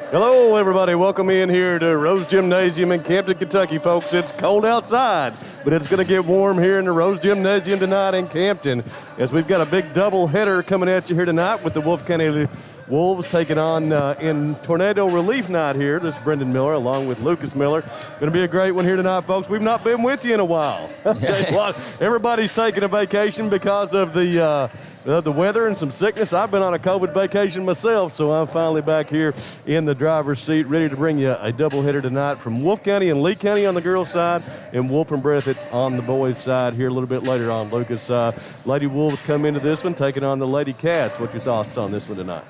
Hello, everybody. Welcome in here to Rose Gymnasium in Campton, Kentucky, folks. It's cold outside, but it's going to get warm here in the Rose Gymnasium tonight in Campton, as we've got a big doubleheader coming at you here tonight with the Wolfe County Wolves taking on in Tornado Relief Night here. This is Brendan Miller along with Lucas Miller. Going to be a great one here tonight, folks. We've not been with you in a while. Everybody's taking a vacation because of the weather and some sickness. I've been on a COVID vacation myself, so I'm finally back here in the driver's seat, ready to bring you a doubleheader tonight from Wolfe County and Lee County on the girls' side, and Wolfe and Breathitt on the boys' side here a little bit later on. Lucas, Lady Wolves come into this one taking on the Lady Cats. What's your thoughts on this one tonight?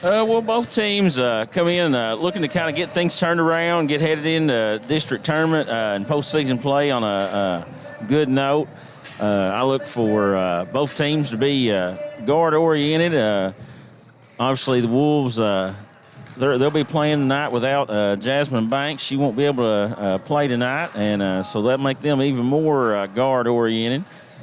Well, both teams come in looking to kind of get things turned around, get headed into district tournament and postseason play on a good note. I look for both teams to be guard-oriented. Obviously, the Wolves, they'll be playing tonight without Jasmine Banks. She won't be able to play tonight, and so that make them even more guard-oriented.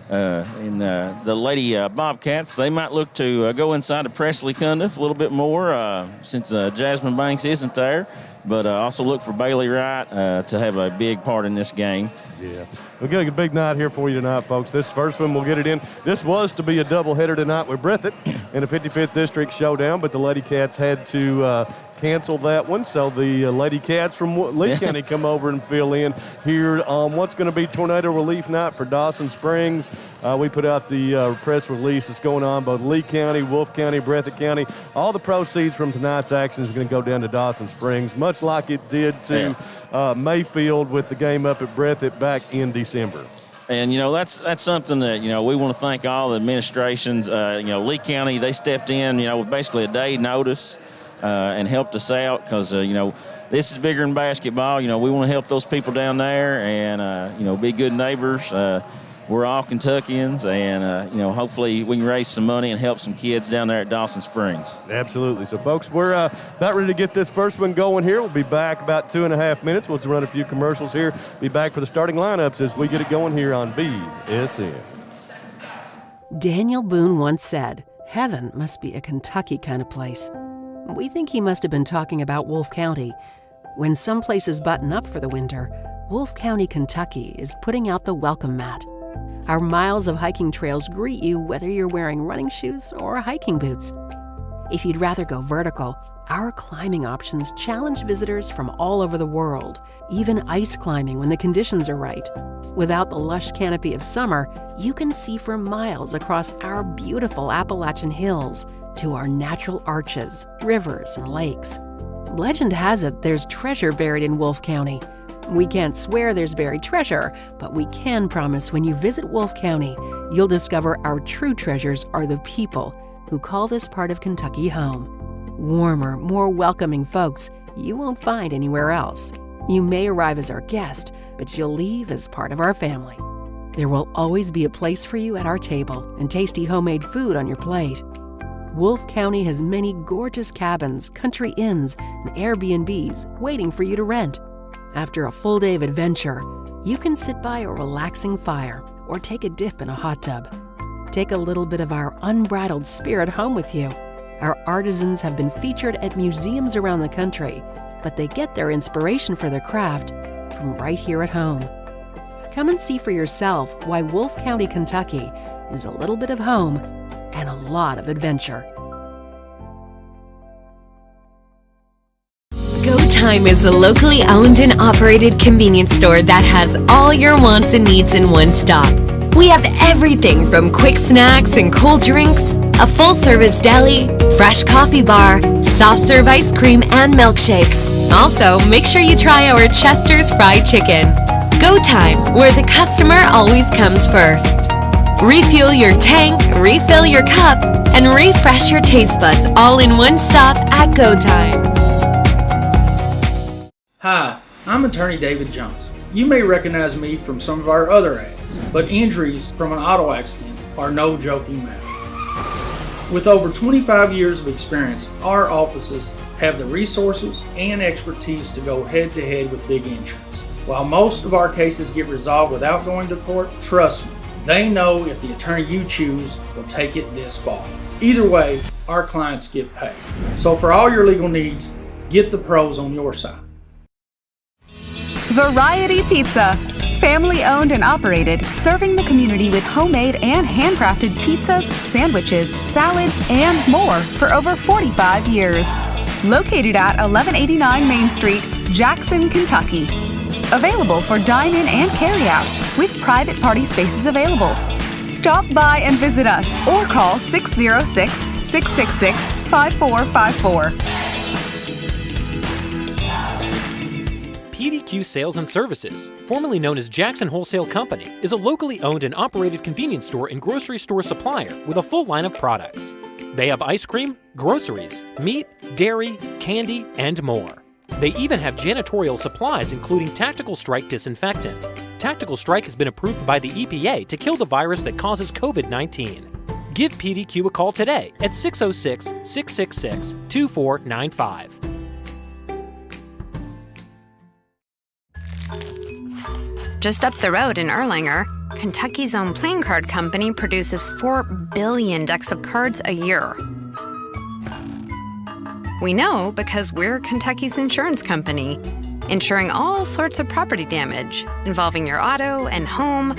And the Lady Bobcats, they might look to go inside to Presley Cundiff a little bit more since Jasmine Banks isn't there, but also look for Bailey Wright to have a big part in this game. Yeah, we've got a big night here for you tonight, folks. This first one, we'll get it in. This was to be a doubleheader tonight with Breathitt in a 55th District showdown, but the Lady Cats had to cancel that one, so the Lady Cats from Lee County come over and fill in here on what's going to be Tornado Relief Night for Dawson Springs. We put out the press release that's going on both Lee County, Wolfe County, Breathitt County. All the proceeds from tonight's action is going to go down to Dawson Springs, much like it did to Mayfield with the game up at Breathitt back in December. And, that's something that, we want to thank all the administrations. Lee County, they stepped in, with basically a day notice and helped us out because, this is bigger than basketball. We want to help those people down there and, be good neighbors. We're all Kentuckians, and, hopefully we can raise some money and help some kids down there at Dawson Springs. Absolutely. So, folks, we're about ready to get this first one going here. We'll be back about 2.5 minutes. We'll run a few commercials here. Be back for the starting lineups as we get it going here on BSN. Daniel Boone once said, "Heaven must be a Kentucky kind of place." We think he must have been talking about Wolfe County. When some places button up for the winter, Wolfe County, Kentucky is putting out the welcome mat. Our miles of hiking trails greet you whether you're wearing running shoes or hiking boots. If you'd rather go vertical, our climbing options challenge visitors from all over the world, even ice climbing when the conditions are right. Without the lush canopy of summer, you can see for miles across our beautiful Appalachian hills to our natural arches, rivers, and lakes. Legend has it there's treasure buried in Wolfe County. We can't swear there's buried treasure, but we can promise when you visit Wolfe County, you'll discover our true treasures are the people who call this part of Kentucky home. Warmer, more welcoming folks you won't find anywhere else. You may arrive as our guest, but you'll leave as part of our family. There will always be a place for you at our table and tasty homemade food on your plate. Wolfe County has many gorgeous cabins, country inns, and Airbnbs waiting for you to rent. After a full day of adventure, you can sit by a relaxing fire or take a dip in a hot tub. Take a little bit of our unbridled spirit home with you. Our artisans have been featured at museums around the country, but they get their inspiration for their craft from right here at home. Come and see for yourself why Wolfe County, Kentucky is a little bit of home and a lot of adventure. Go Time is a locally owned and operated convenience store that has all your wants and needs in one stop. We have everything from quick snacks and cold drinks, a full-service deli, fresh coffee bar, soft-serve ice cream, and milkshakes. Also, make sure you try our Chester's Fried Chicken. Go Time, where the customer always comes first. Refuel your tank, refill your cup, and refresh your taste buds all in one stop at Go Time. Hi, I'm attorney David Johnson. You may recognize me from some of our other ads, but injuries from an auto accident are no joking matter. With over 25 years of experience, our offices have the resources and expertise to go head-to-head with big insurance. While most of our cases get resolved without going to court, trust me, they know if the attorney you choose will take it this far. Either way, our clients get paid. So for all your legal needs, Get the pros on your side. Variety Pizza. Family owned and operated, serving the community with homemade and handcrafted pizzas, sandwiches, salads, and more for over 45 years. Located at 1189 Main Street, Jackson, Kentucky. Available for dine-in and carry-out, with private party spaces available. Stop by and visit us or call 606-666-5454. PDQ Sales and Services, formerly known as Jackson Wholesale Company, is a locally owned and operated convenience store and grocery store supplier with a full line of products. They have ice cream, groceries, meat, dairy, candy, and more. They even have janitorial supplies including Tactical Strike disinfectant. Tactical Strike has been approved by the EPA to kill the virus that causes COVID-19. Give PDQ a call today at 606-666-2495. Just up the road in Erlanger, Kentucky's own playing card company produces 4 billion decks of cards a year. We know because we're Kentucky's insurance company, insuring all sorts of property damage involving your auto and home,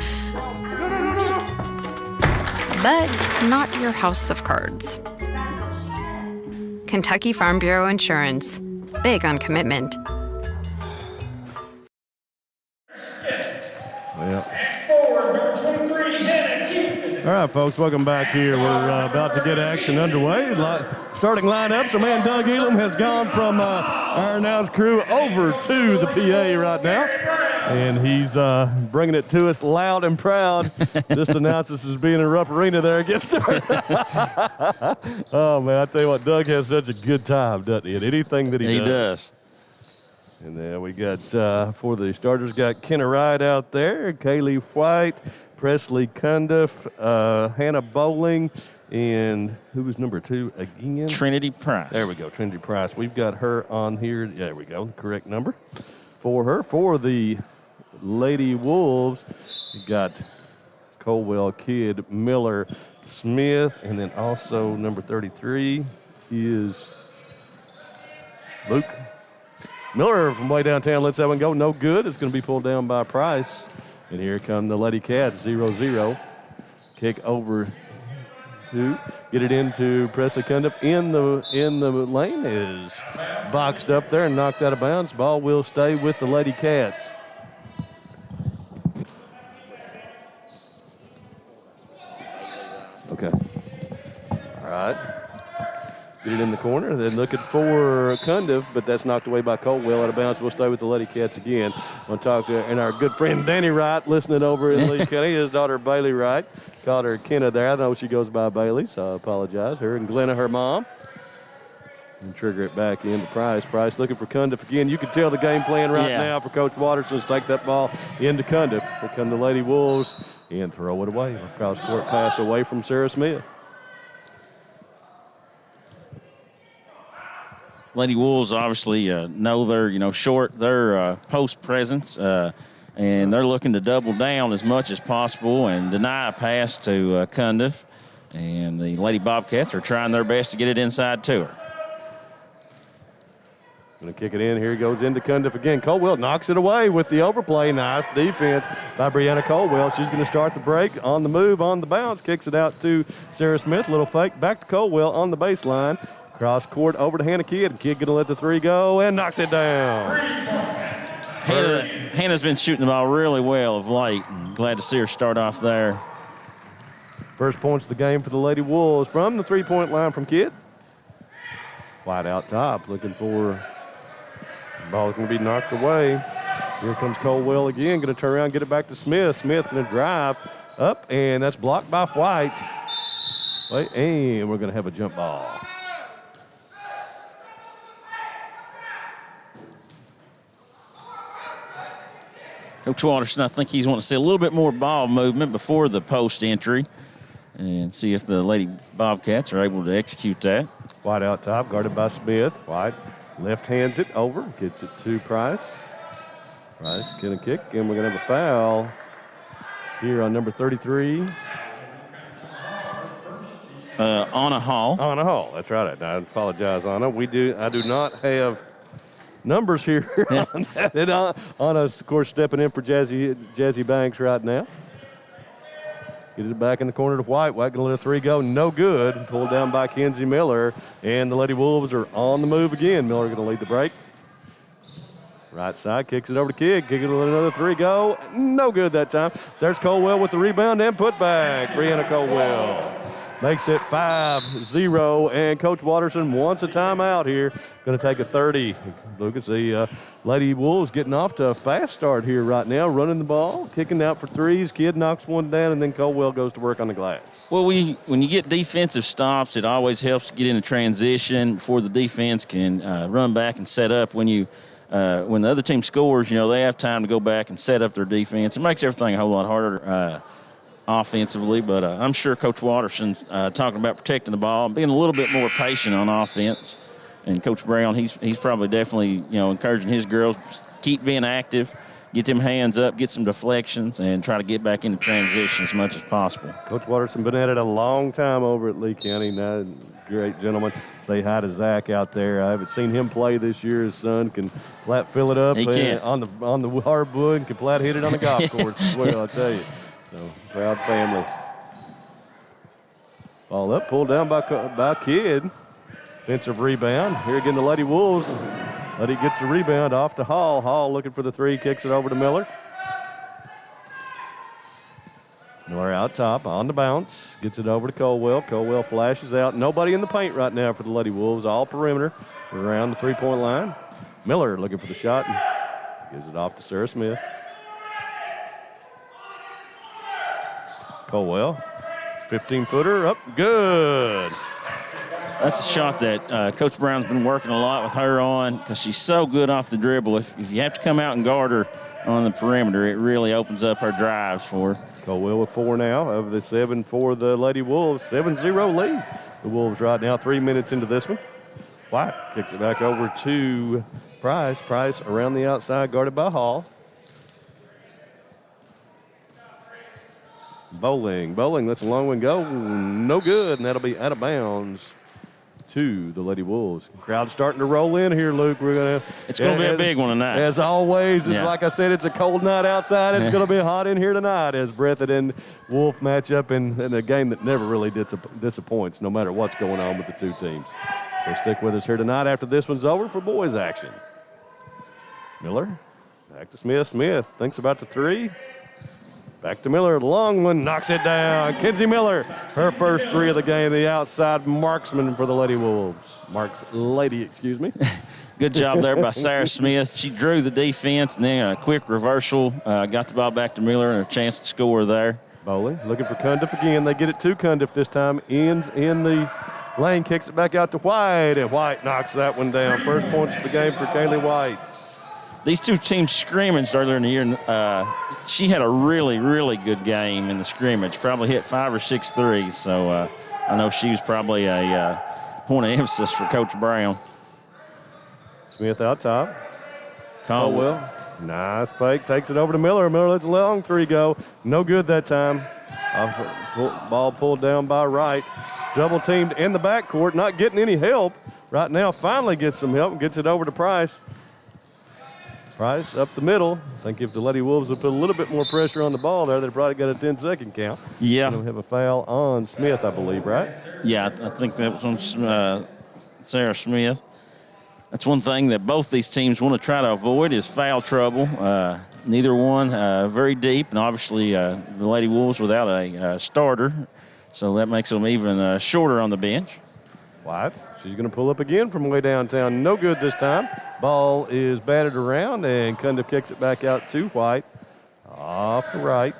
but not your house of cards. Kentucky Farm Bureau Insurance. Big on commitment. Well. All right, folks, welcome back here. We're about to get action underway. Starting lineups, our man Doug Elam has gone from our Now's crew over to the PA right now. And he's bringing it to us loud and proud. Just announces as being in Rupp Arena there against Oh, man, I tell you what, Doug has such a good time, doesn't he? At anything that he does. And then we got, for the starters, got Kenna Wright out there, Kaylee White, Presley Cundiff, Hannah Bowling, and who was number 2 again? Trinity Price. There we go, Trinity Price. We've got her on here. There we go, the correct number for her. For the Lady Wolves, you got Colwell, Kidd, Miller, Smith, and then also number 33 is Luke Miller from way downtown. Let's that one go. No good. It's going to be pulled down by Price. And here come the Lady Cats, 0-0. Kick over to get it into Presley Cundiff in the lane is boxed up there and knocked out of bounds. Ball will stay with the Lady Cats. Okay. All right. Get it in the corner. Then looking for Cundiff, but that's knocked away by Colwell out of bounds. We'll stay with the Lady Cats again. I want to talk to our good friend Danny Wright, listening over in Lee County. His daughter Bailey Wright called her Kenna there. I know she goes by Bailey, so I apologize. Her and Glenna, her mom. And trigger it back into Price. Price looking for Cundiff again. You can tell the game plan right now for Coach Watterson's take that ball into Cundiff. Here come the Lady Wolves and throw it away. Cross court pass away from Sarah Smith. Lady Wolves obviously know their short their post presence, and they're looking to double down as much as possible and deny a pass to Cundiff. And the Lady Bobcats are trying their best to get it inside to her. Going to kick it in. Here he goes into Cundiff again. Colwell knocks it away with the overplay. Nice defense by Brianna Colwell. She's going to start the break on the move, on the bounce. Kicks it out to Sarah Smith. Little fake back to Colwell on the baseline. Cross court over to Hannah Kidd. Kidd going to let the 3 go and knocks it down. Hannah's been shooting the ball really well of late. Glad to see her start off there. First points of the game for the Lady Wolves from the 3-point line from Kidd. Wide out top, looking for the ball going to be knocked away. Here comes Colwell again, going to turn around, get it back to Smith. Smith going to drive up, and that's blocked by White. Wait, and we're going to have a jump ball. Coach Watterson, I think he's wanting to see a little bit more ball movement before the post entry and see if the Lady Bobcats are able to execute that. White out top, guarded by Smith. White left hands it over, gets it to Price. Price going to kick, and we're going to have a foul here on number 33. Anna Hall. Anna Hall, that's right. I apologize, Anna. I do not have numbers here on that. And on us, of course, stepping in for Jazzy Banks right now. Get it back in the corner to White. White going to let a three go. No good. Pulled down by Kenzie Miller. And the Lady Wolves are on the move again. Miller going to lead the break. Right side, kicks it over to Kidd. Kidd going to let another three go. No good that time. There's Colwell with the rebound and put back. Brianna Colwell makes it 5-0, and Coach Watterson wants a timeout here. Going to take a 30. Lucas, the Lady Wolves getting off to a fast start here right now, running the ball, kicking out for threes. Kidd knocks one down, and then Colwell goes to work on the glass. Well, when you get defensive stops, it always helps to get into transition before the defense can run back and set up. When the other team scores, they have time to go back and set up their defense. It makes everything a whole lot harder offensively, but I'm sure Coach Watterson's talking about protecting the ball, being a little bit more patient on offense. And Coach Brown, he's probably definitely, encouraging his girls, keep being active, get them hands up, get some deflections, and try to get back into transition as much as possible. Coach Watterson been at it a long time over at Lee County. Now, great gentleman. Say hi to Zach out there. I haven't seen him play this year. His son can flat fill it up He can. on the hardwood and can flat hit it on the golf course as well, I'll tell you. So, proud family. Ball up, pulled down by Kidd. Offensive rebound. Here again, the Lady Wolves. Lady gets the rebound off to Hall. Hall looking for the three, kicks it over to Miller. Miller out top, on the bounce, gets it over to Colwell. Colwell flashes out. Nobody in the paint right now for the Lady Wolves, all perimeter around the three-point line. Miller looking for the shot and gives it off to Sarah Smith. Colwell, 15-footer, up, good. That's a shot that Coach Brown's been working a lot with her on because she's so good off the dribble. If you have to come out and guard her on the perimeter, it really opens up her drives for her. Colwell with 4 now of the 7 for the Lady Wolves. 7-0 lead. The Wolves right now 3 minutes into this one. White kicks it back over to Price. Price around the outside, guarded by Hall. Bowling lets a long one go. No good, and that'll be out of bounds to the Lady Wolves. Crowd starting to roll in here, Luke. It's going to be a big one tonight. As always, it's like I said, it's a cold night outside. It's going to be hot in here tonight as Breathitt and Wolfe match up in a game that never really disappoints, no matter what's going on with the two teams. So stick with us here tonight after this one's over for boys action. Miller, back to Smith. Smith thinks about the three. Back to Miller, long one, knocks it down. Kenzie Miller, her first three of the game, the outside marksman for the Lady Wolves. Excuse me. Good job there by Sarah Smith. She drew the defense and then a quick reversal. Got the ball back to Miller and a chance to score there. Bowling, looking for Cundiff again. They get it to Cundiff this time. In the lane, kicks it back out to White, and White knocks that one down. First points of the game for Kaylee White. These two teams scrimmaged earlier in the year. She had a really, really good game in the scrimmage. Probably hit 5 or 6 threes. So I know she was probably a point of emphasis for Coach Brown. Smith out top. Caldwell. Nice fake. Takes it over to Miller. Miller lets a long three go. No good that time. Ball pulled down by Wright. Double teamed in the backcourt. Not getting any help. Right now finally gets some help and gets it over to Price. Price up the middle. I think if the Lady Wolves would put a little bit more pressure on the ball there, they'd probably got a 10-second count. Yeah. They have a foul on Smith, I believe, right? Yeah, I think that was on Sarah Smith. That's one thing that both these teams want to try to avoid is foul trouble. Neither one very deep, and obviously the Lady Wolves without a starter, so that makes them even shorter on the bench. White, she's going to pull up again from way downtown. No good this time. Ball is batted around, and Cundiff kicks it back out to White. Off the right.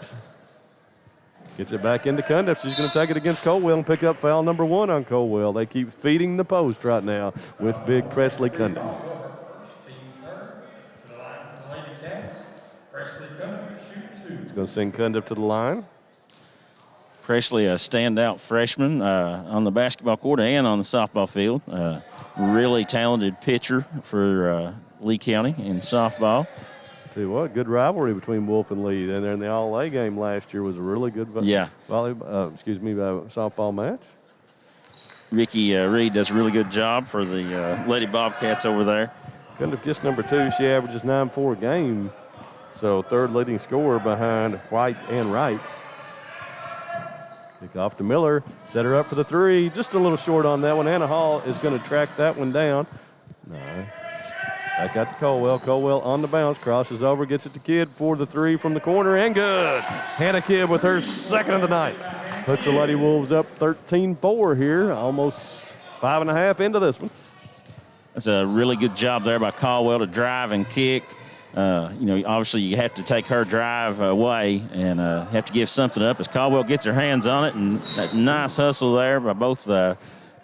Gets it back into Cundiff. She's going to take it against Colwell and pick up foul number 1 on Colwell. They keep feeding the post right now with big Presley Cundiff. It's going to send Cundiff to the line. Presley, a standout freshman on the basketball court and on the softball field. Really talented pitcher for Lee County in softball. Tell you what, good rivalry between Wolfe and Lee. And in the All-A game last year was a really good softball match. Ricky Reed does a really good job for the Lady Bobcats over there. Cundiff gets number 2. She averages 9.4 a game. So third leading scorer behind White and Wright. Kick off to Miller. Set her up for the 3. Just a little short on that one. Anna Hall is going to track that one down. No. Back out to Colwell. Colwell on the bounce. Crosses over. Gets it to Kidd for the 3 from the corner. And good. Hannah Kidd with her second of the night. Puts the Lady Wolves up 13-4 here. Almost 5.5 into this one. That's a really good job there by Caldwell to drive and kick. Obviously you have to take her drive away and have to give something up as Caldwell gets her hands on it, and that nice hustle there by both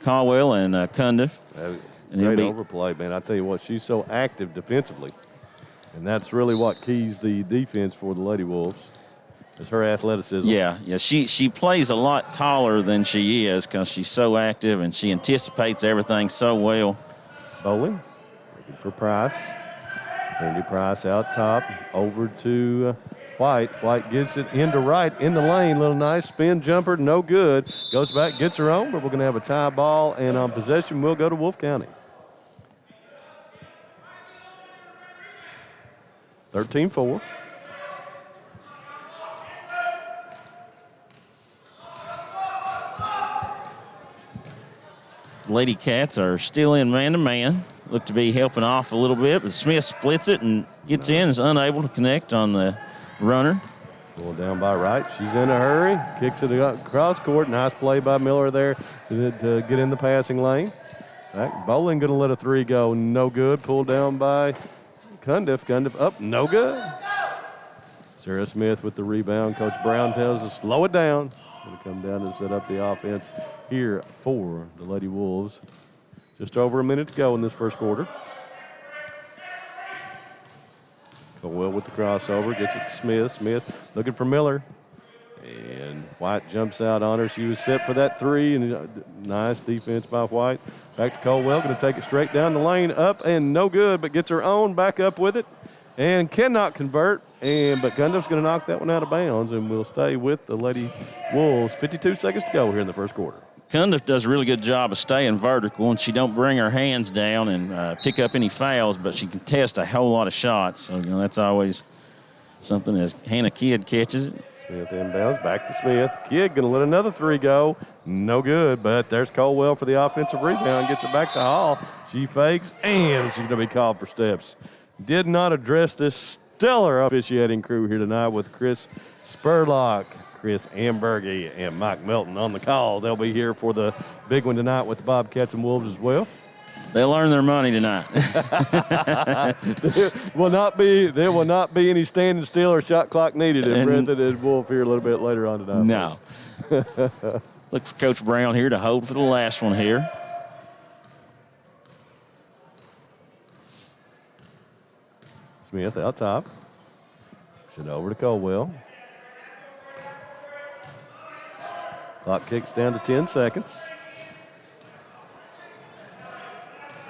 Caldwell and Cundiff. Great overplay, man. I tell you what, she's so active defensively, and that's really what keys the defense for the Lady Wolves. Is her athleticism. Yeah. She plays a lot taller than she is because she's so active and she anticipates everything so well. Bowling, looking for Price. Randy Price out top, over to White. White gives it into Wright in the lane. Little nice spin jumper, no good. Goes back, gets her own, but we're going to have a tie ball, and on possession, we'll go to Wolfe County. 13-4. Lady Cats are still in man-to-man. Look to be helping off a little bit, but Smith splits it and gets in, is unable to connect on the runner. Pulled down by Wright. She's in a hurry. Kicks it across court. Nice play by Miller there to get in the passing lane. Back. Bowling going to let a 3 go. No good. Pulled down by Cundiff. Cundiff up. No good. Sarah Smith with the rebound. Coach Brown tells us slow it down. Going to come down and set up the offense here for the Lady Wolves. Just over a minute to go in this first quarter. Colwell with the crossover, gets it to Smith. Smith looking for Miller. And White jumps out on her. She was set for that 3, and nice defense by White. Back to Colwell, going to take it straight down the lane, up and no good, but gets her own back up with it and cannot convert. But Cundiff's going to knock that one out of bounds, and we'll stay with the Lady Wolves. 52 seconds to go here in the first quarter. Cundiff does a really good job of staying vertical, and she don't bring her hands down and pick up any fouls, but she can test a whole lot of shots. So, that's always something as Hannah Kidd catches it. Smith inbounds, back to Smith. Kidd going to let another 3 go. No good, but there's Colwell for the offensive rebound. Gets it back to Hall. She fakes, and she's going to be called for steps. Did not address this stellar officiating crew here tonight with Chris Spurlock, Chris Ambergy, and Mike Melton on the call. They'll be here for the big one tonight with the Bobcats and Wolves as well. They'll earn their money tonight. There will not be any standing still or shot clock needed in Brenton and Wolfe here a little bit later on tonight. No. Look for Coach Brown here to hold for the last one here. Smith out top. Send over to Colwell. Clock kicks down to 10 seconds.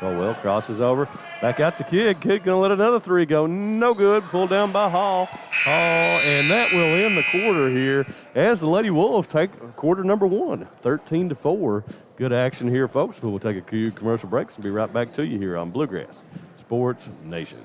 Colwell crosses over. Back out to Kidd. Kidd going to let another 3 go. No good. Pulled down by Hall. And that will end the quarter here as the Lady Wolves take quarter number 1, 13-4. Good action here, folks. We'll take a few commercial breaks and be right back to you here on Bluegrass Sports Nation.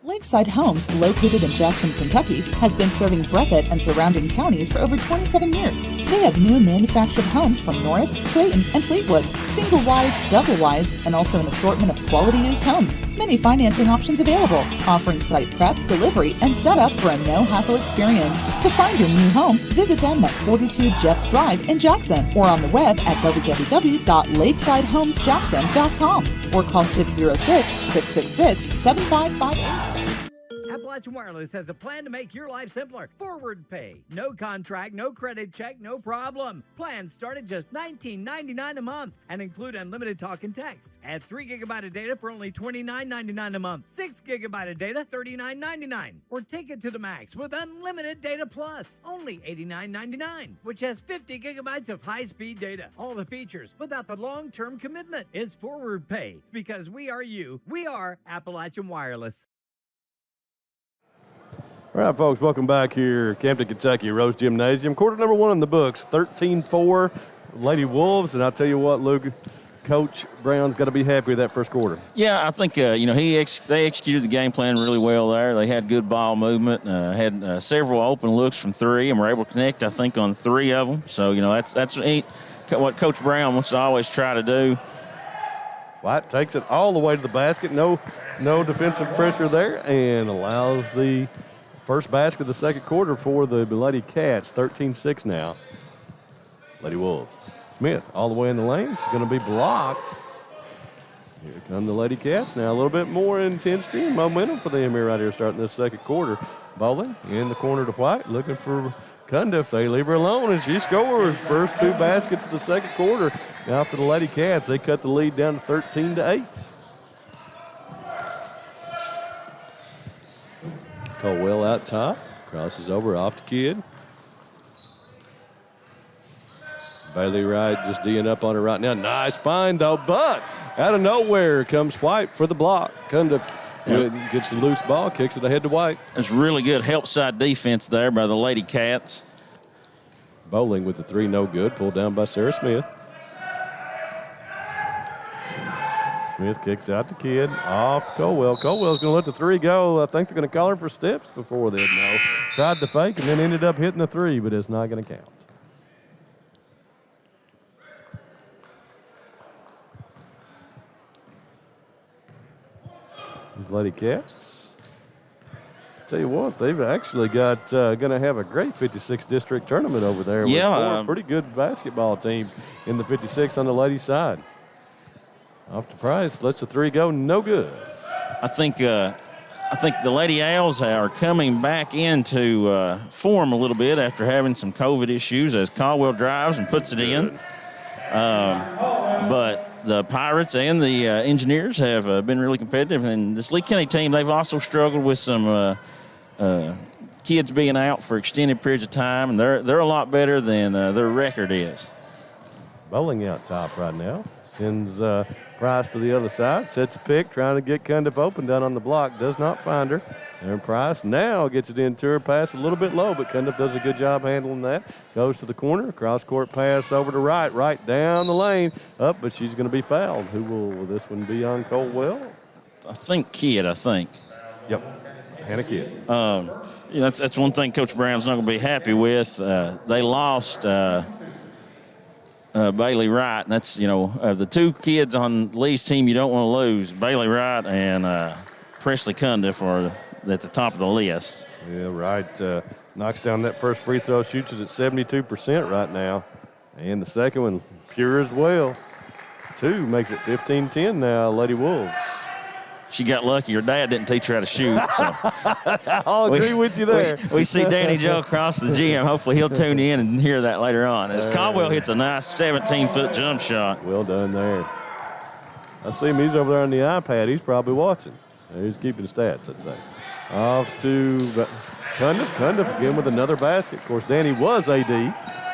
Lakeside Homes, located in Jackson, Kentucky, has been serving Breathitt and surrounding counties for over 27 years. They have new and manufactured homes from Norris, Clayton, and Fleetwood, single wides, double wides, and also an assortment of quality used homes. Many financing options available, offering site prep, delivery, and setup for a no-hassle experience. To find your new home, visit them at 42 Jets Drive in Jackson or on the web at www.lakesidehomesjackson.com or call 606-666-7558. Appalachian Wireless has a plan to make your life simpler. Forward pay. No contract, no credit check, no problem. Plans start at just $19.99 a month and include unlimited talk and text. Add 3 gigabyte of data for only $29.99 a month. 6 gigabyte of data, $39.99. Or take it to the max with unlimited data plus, only $89.99, which has 50 gigabytes of high-speed data. All the features without the long-term commitment. It's forward pay because we are you. We are Appalachian Wireless. All right, folks, welcome back here. Campton, Kentucky, Rose Gymnasium. Quarter number 1 in the books, 13-4, Lady Wolves. And I'll tell you what, Luke, Coach Brown's got to be happy with that first quarter. Yeah, I think they executed the game plan really well there. They had good ball movement, had several open looks from three, and were able to connect, I think, on 3 of them. So that's what Coach Brown wants to always try to do. White takes it all the way to the basket. No defensive pressure there, and allows the first basket of the second quarter for the Lady Cats. 13-6 now. Lady Wolves. Smith all the way in the lane. She's going to be blocked. Here come the Lady Cats now. A little bit more intensity and momentum for them here right here starting this second quarter. Bowling in the corner to White, looking for Cundiff. They leave her alone, and she scores. First 2 baskets of the second quarter. Now for the Lady Cats, they cut the lead down to 13-8. Colwell out top. Crosses over off the kid. Bailey Wright just D'ing up on her right now. Nice find, though, but out of nowhere comes White for the block. Cundiff gets the loose ball, kicks it ahead to White. It's really good help side defense there by the Lady Cats. Bowling with the 3, no good. Pulled down by Sarah Smith. Smith kicks out the kid. Off Colwell. Colwell's going to let the 3 go. I think they're going to call her for steps before they know. Tried the fake and then ended up hitting the 3, but it's not going to count. These Lady Cats. Tell you what, they've actually got going to have a great 56 district tournament over there. Yeah, with 4 pretty good basketball teams in the 56 on the ladies' side. Off to Price, lets the 3 go, no good. I think the Lady Owls are coming back into form a little bit after having some COVID issues as Caldwell drives and puts it in. But the Pirates and the Engineers have been really competitive. And this Lee County team, they've also struggled with some kids being out for extended periods of time, and they're a lot better than their record is. Bowling out top right now. Sends Price to the other side. Sets a pick, trying to get Cundiff open down on the block. Does not find her. And Price now gets it into her. Pass a little bit low, but Cundiff does a good job handling that. Goes to the corner. Cross-court pass over to Wright. Right down the lane. Up, but she's going to be fouled. Who will this one be on Colwell? I think Kidd, Yep. Hannah Kidd. That's one thing Coach Brown's not going to be happy with. They lost Bailey Wright, and that's, the 2 kids on Lee's team you don't want to lose. Bailey Wright and Presley Cundiff are at the top of the list. Yeah, Wright knocks down that first free throw, shoots it at 72% right now. And the second one, pure as well. 2 makes it 15-10 now, Lady Wolves. She got lucky. Her dad didn't teach her how to shoot. So. I'll agree with you there. We see Danny Joe across the gym. Hopefully he'll tune in and hear that later on. As Caldwell hits a nice 17-foot jump shot. Well done there. I see him. He's over there on the iPad. He's probably watching. He's keeping stats, I'd say. Off to Cundiff. Cundiff again with another basket. Of course, Danny was AD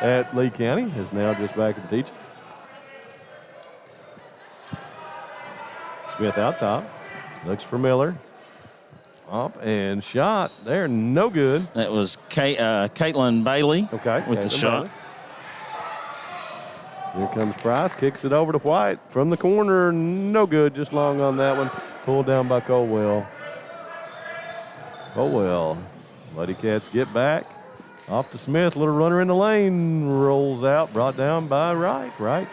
at Lee County. Is now just back and teaching. Smith out top. Looks for Miller. Off and shot there, no good. That was Caitlin Bailey with the shot. Here comes Price, kicks it over to White from the corner, no good, just long on that one. Pulled down by Colwell. Lady Cats get back. Off to Smith, little runner in the lane, rolls out, brought down by Wright. Wright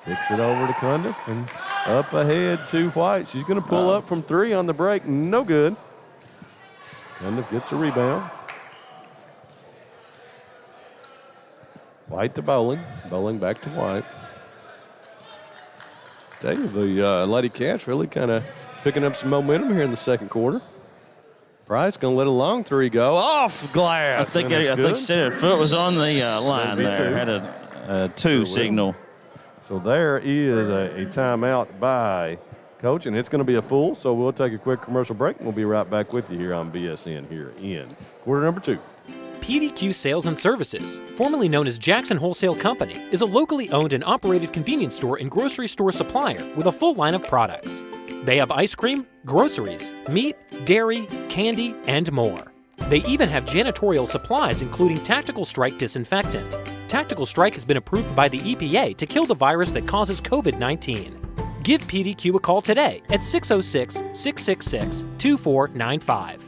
kicks it over to Cundiff and up ahead to White. She's going to pull up from 3 on the break. No good. Cundiff gets a rebound. White to Bowling. Bowling back to White. Tell you, the Lady Cats really kind of picking up some momentum here in the second quarter. Price going to let a long 3 go. Off glass. I think she said her foot was on the line there. Had a 2 signal. So there is a timeout by Coach, and it's going to be a full. So we'll take a quick commercial break, and we'll be right back with you here on BSN here in quarter number 2. PDQ Sales and Services, formerly known as Jackson Wholesale Company, is a locally owned and operated convenience store and grocery store supplier with a full line of products. They have ice cream, groceries, meat, dairy, candy, and more. They even have janitorial supplies, including Tactical Strike disinfectant. Tactical Strike has been approved by the EPA to kill the virus that causes COVID-19. Give PDQ a call today at 606-666-2495.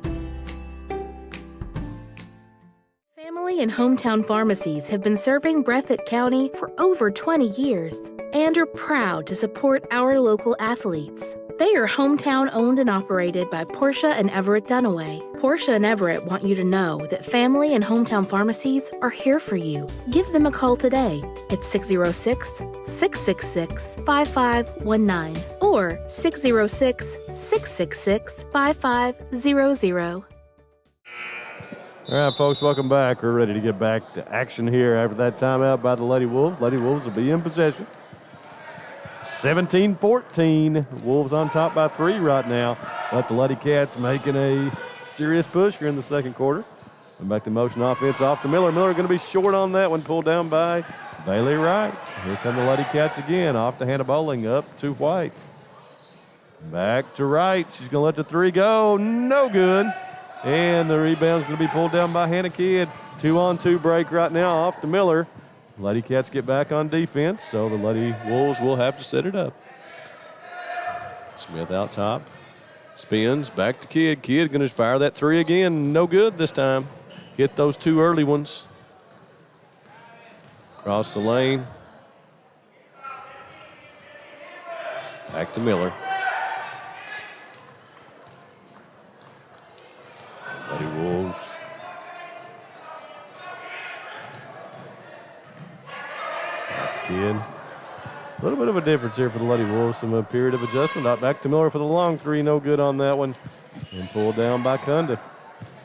Family and hometown pharmacies have been serving Breathitt County for over 20 years and are proud to support our local athletes. They are hometown owned and operated by Portia and Everett Dunaway. Portia and Everett want you to know that family and hometown pharmacies are here for you. Give them a call today at 606-666-5519 or 606-666-5500. All right, folks, welcome back. We're ready to get back to action here after that timeout by the Lady Wolves. Lady Wolves will be in possession. 17-14. Wolves on top by 3 right now. But the Lady Cats making a serious push here in the second quarter. And back to motion offense off to Miller. Miller going to be short on that one, pulled down by Bailey Wright. Here come the Lady Cats again. Off to Hannah Bowling, up to White. Back to Wright. She's going to let the 3 go. No good. And the rebound's going to be pulled down by Hannah Kidd. 2-on-2 break right now off to Miller. Lady Cats get back on defense, so the Lady Wolves will have to set it up. Smith out top. Spins, back to Kidd. Kidd going to fire that 3 again. No good this time. Hit those 2 early ones. Across the lane. Back to Miller. Lady Wolves. Kidd. A little bit of a difference here for the Lady Wolves. Some period of adjustment. Out back to Miller for the long 3. No good on that one. And pulled down by Cundiff.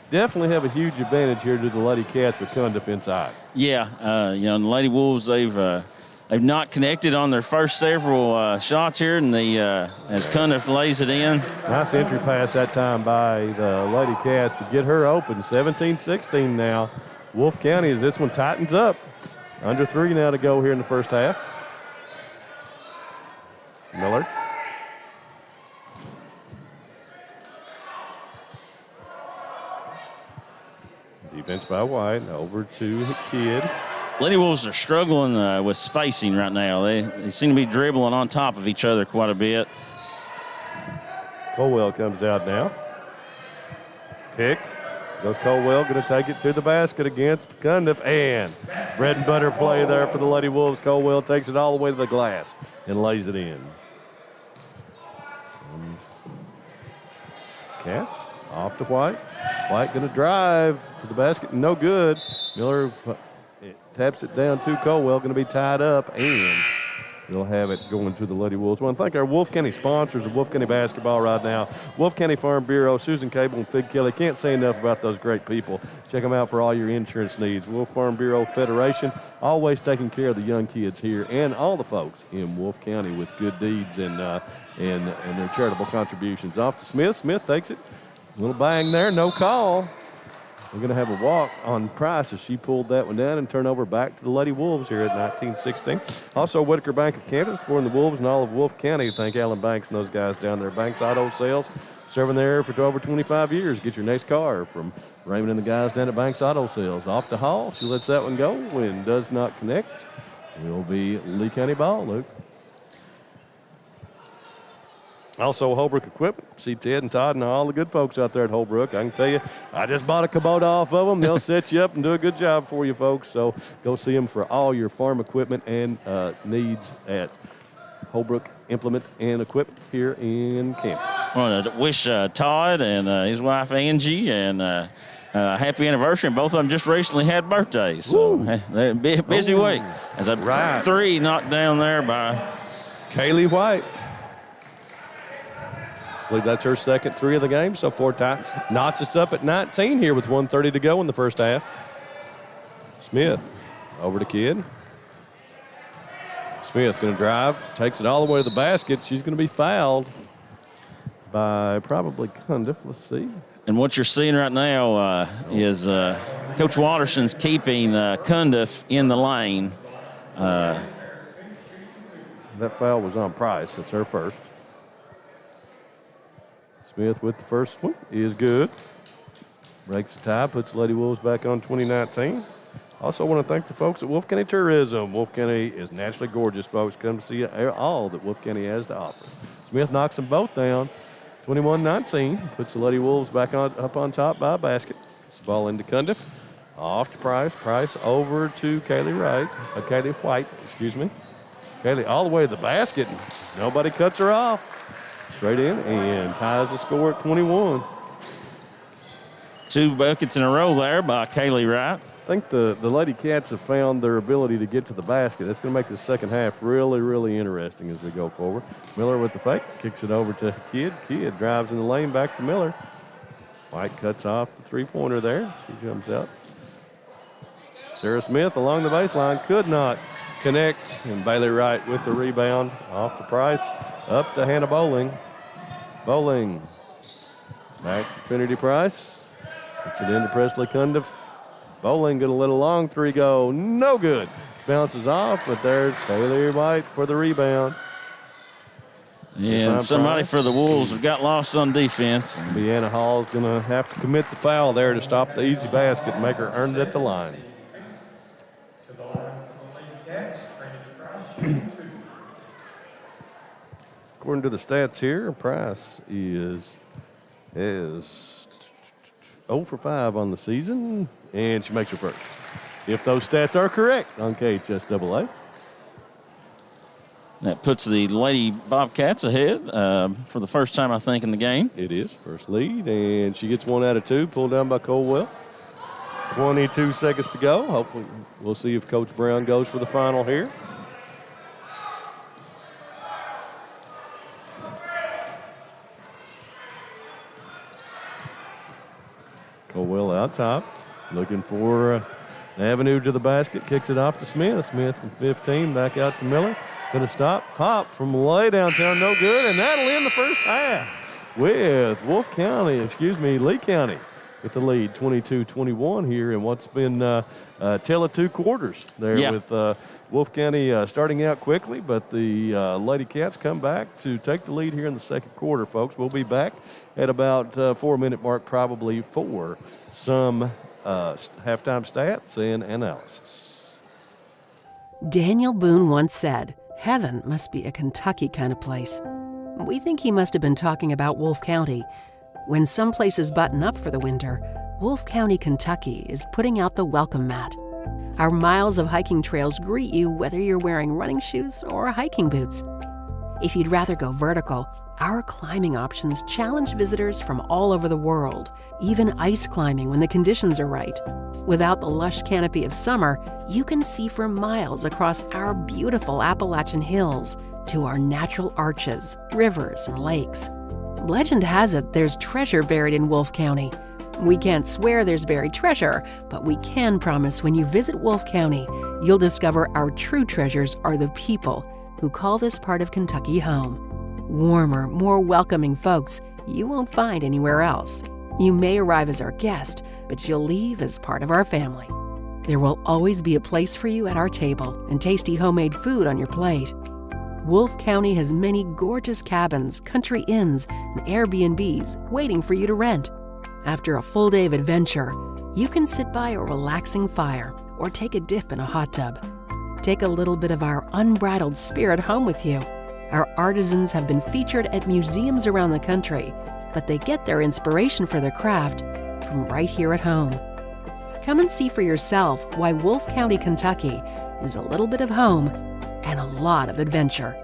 Definitely have a huge advantage here to the Lady Cats with Cundiff inside. Yeah, the Lady Wolves, they've not connected on their first several shots here, and as Cundiff lays it in. Nice entry pass that time by the Lady Cats to get her open. 17-16 now. Wolfe County as this one tightens up. Under 3 now to go here in the first half. Miller. Defense by White. Over to Kidd. Lady Wolves are struggling with spacing right now. They seem to be dribbling on top of each other quite a bit. Colwell comes out now. Pick. Goes Colwell, going to take it to the basket against Cundiff, and bread and butter play there for the Lady Wolves. Colwell takes it all the way to the glass and lays it in. Cats off to White. White going to drive to the basket, no good. Miller taps it down to Colwell, going to be tied up, and we'll have it going to the Lady Wolves. I want to thank our Wolfe County sponsors of Wolfe County basketball right now. Wolfe County Farm Bureau, Susan Cable, and Fig Kelly. Can't say enough about those great people. Check them out for all your insurance needs. Wolfe Farm Bureau Federation, always taking care of the young kids here and all the folks in Wolfe County with good deeds and their charitable contributions. Off to Smith. Smith takes it. A little bang there, no call. We're going to have a walk on Price as she pulled that one down and turn over back to the Lady Wolves here at 19-16. Also, Whitaker Bank of Canada supporting the Wolves and all of Wolfe County. Thank Alan Banks and those guys down there. Banks Auto Sales, serving there for over 25 years. Get your next car from Raymond and the guys down at Banks Auto Sales. Off the Hall, she lets that one go and does not connect. It will be Lee County ball, Luke. Also, Holbrook Equipment. See Ted and Todd and all the good folks out there at Holbrook. I can tell you, I just bought a Kubota off of them. They'll set you up and do a good job for you folks. So go see them for all your farm equipment and needs at Holbrook Implement and Equipment here in Camp. I want to wish Todd and his wife Angie and happy anniversary. And both of them just recently had birthdays. So they're busy week. As a 3 knocked down there by Kaylee White. I believe that's her second 3 of the game so far. Knots us up at 19 here with 1:30 to go in the first half. Smith over to Kidd. Smith going to drive, takes it all the way to the basket. She's going to be fouled by probably Cundiff. Let's see. And what you're seeing right now is Coach Watterson's keeping Cundiff in the lane. That foul was on Price. That's her first. Smith with the first one is good. Breaks the tie, puts Lady Wolves back on 2019. Also want to thank the folks at Wolfe County Tourism. Wolfe County is naturally gorgeous, folks. Come to see all that Wolfe County has to offer. Smith knocks them both down. 21-19. Puts the Lady Wolves back up on top by a basket. It's the ball into Cundiff. Off to Price. Price over to Kaylee White, excuse me. Kaylee all the way to the basket. Nobody cuts her off. Straight in and ties the score at 21. 2 buckets in a row there by Kaylee Wright. I think the Lady Cats have found their ability to get to the basket. That's going to make the second half really, really interesting as we go forward. Miller with the fake, kicks it over to Kidd. Kidd drives in the lane back to Miller. White cuts off the three-pointer there. She comes out. Sarah Smith along the baseline could not connect, and Bailey Wright with the rebound off the Price. Up to Hannah Bowling. Bowling back to Trinity Price. Gets it into Presley Cundiff. Bowling going to let a long three go. No good. Bounces off, but there's Kaylee White for the rebound. And somebody for the Wolves got lost on defense. Deanna Hall's going to have to commit the foul there to stop the easy basket and make her earn it at the line. According to the stats here, Price is 0 for 5 on the season, and she makes her first. If those stats are correct on KHSAA. That puts the Lady Bobcats ahead for the first time, I think, in the game. It is. First lead, and she gets 1 out of 2, pulled down by Colwell. 22 seconds to go. Hopefully we'll see if Coach Brown goes for the final here. Colwell out top, looking for an avenue to the basket, kicks it off to Smith. Smith from 15, back out to Miller. Gonna stop, pop from way downtown, no good, and that'll end the first half with Lee County with the lead, 22-21 here in what's been tale of 2 quarters there with Wolfe County starting out quickly, but the Lady Cats come back to take the lead here in the second quarter, folks. We'll be back at about 4-minute mark probably for some halftime stats and analysis. Daniel Boone once said, "Heaven must be a Kentucky kind of place." We think he must have been talking about Wolfe County. When some places button up for the winter, Wolfe County, Kentucky is putting out the welcome mat. Our miles of hiking trails greet you whether you're wearing running shoes or hiking boots. If you'd rather go vertical, our climbing options challenge visitors from all over the world, even ice climbing when the conditions are right. Without the lush canopy of summer, you can see for miles across our beautiful Appalachian hills to our natural arches, rivers, and lakes. Legend has it there's treasure buried in Wolfe County. We can't swear there's buried treasure, but we can promise when you visit Wolfe County, you'll discover our true treasures are the people who call this part of Kentucky home. Warmer, more welcoming folks you won't find anywhere else. You may arrive as our guest, but you'll leave as part of our family. There will always be a place for you at our table and tasty homemade food on your plate. Wolfe County has many gorgeous cabins, country inns, and Airbnbs waiting for you to rent. After a full day of adventure, you can sit by a relaxing fire or take a dip in a hot tub. Take a little bit of our unbridled spirit home with you. Our artisans have been featured at museums around the country, but they get their inspiration for their craft from right here at home. Come and see for yourself why Wolfe County, Kentucky is a little bit of home and a lot of adventure.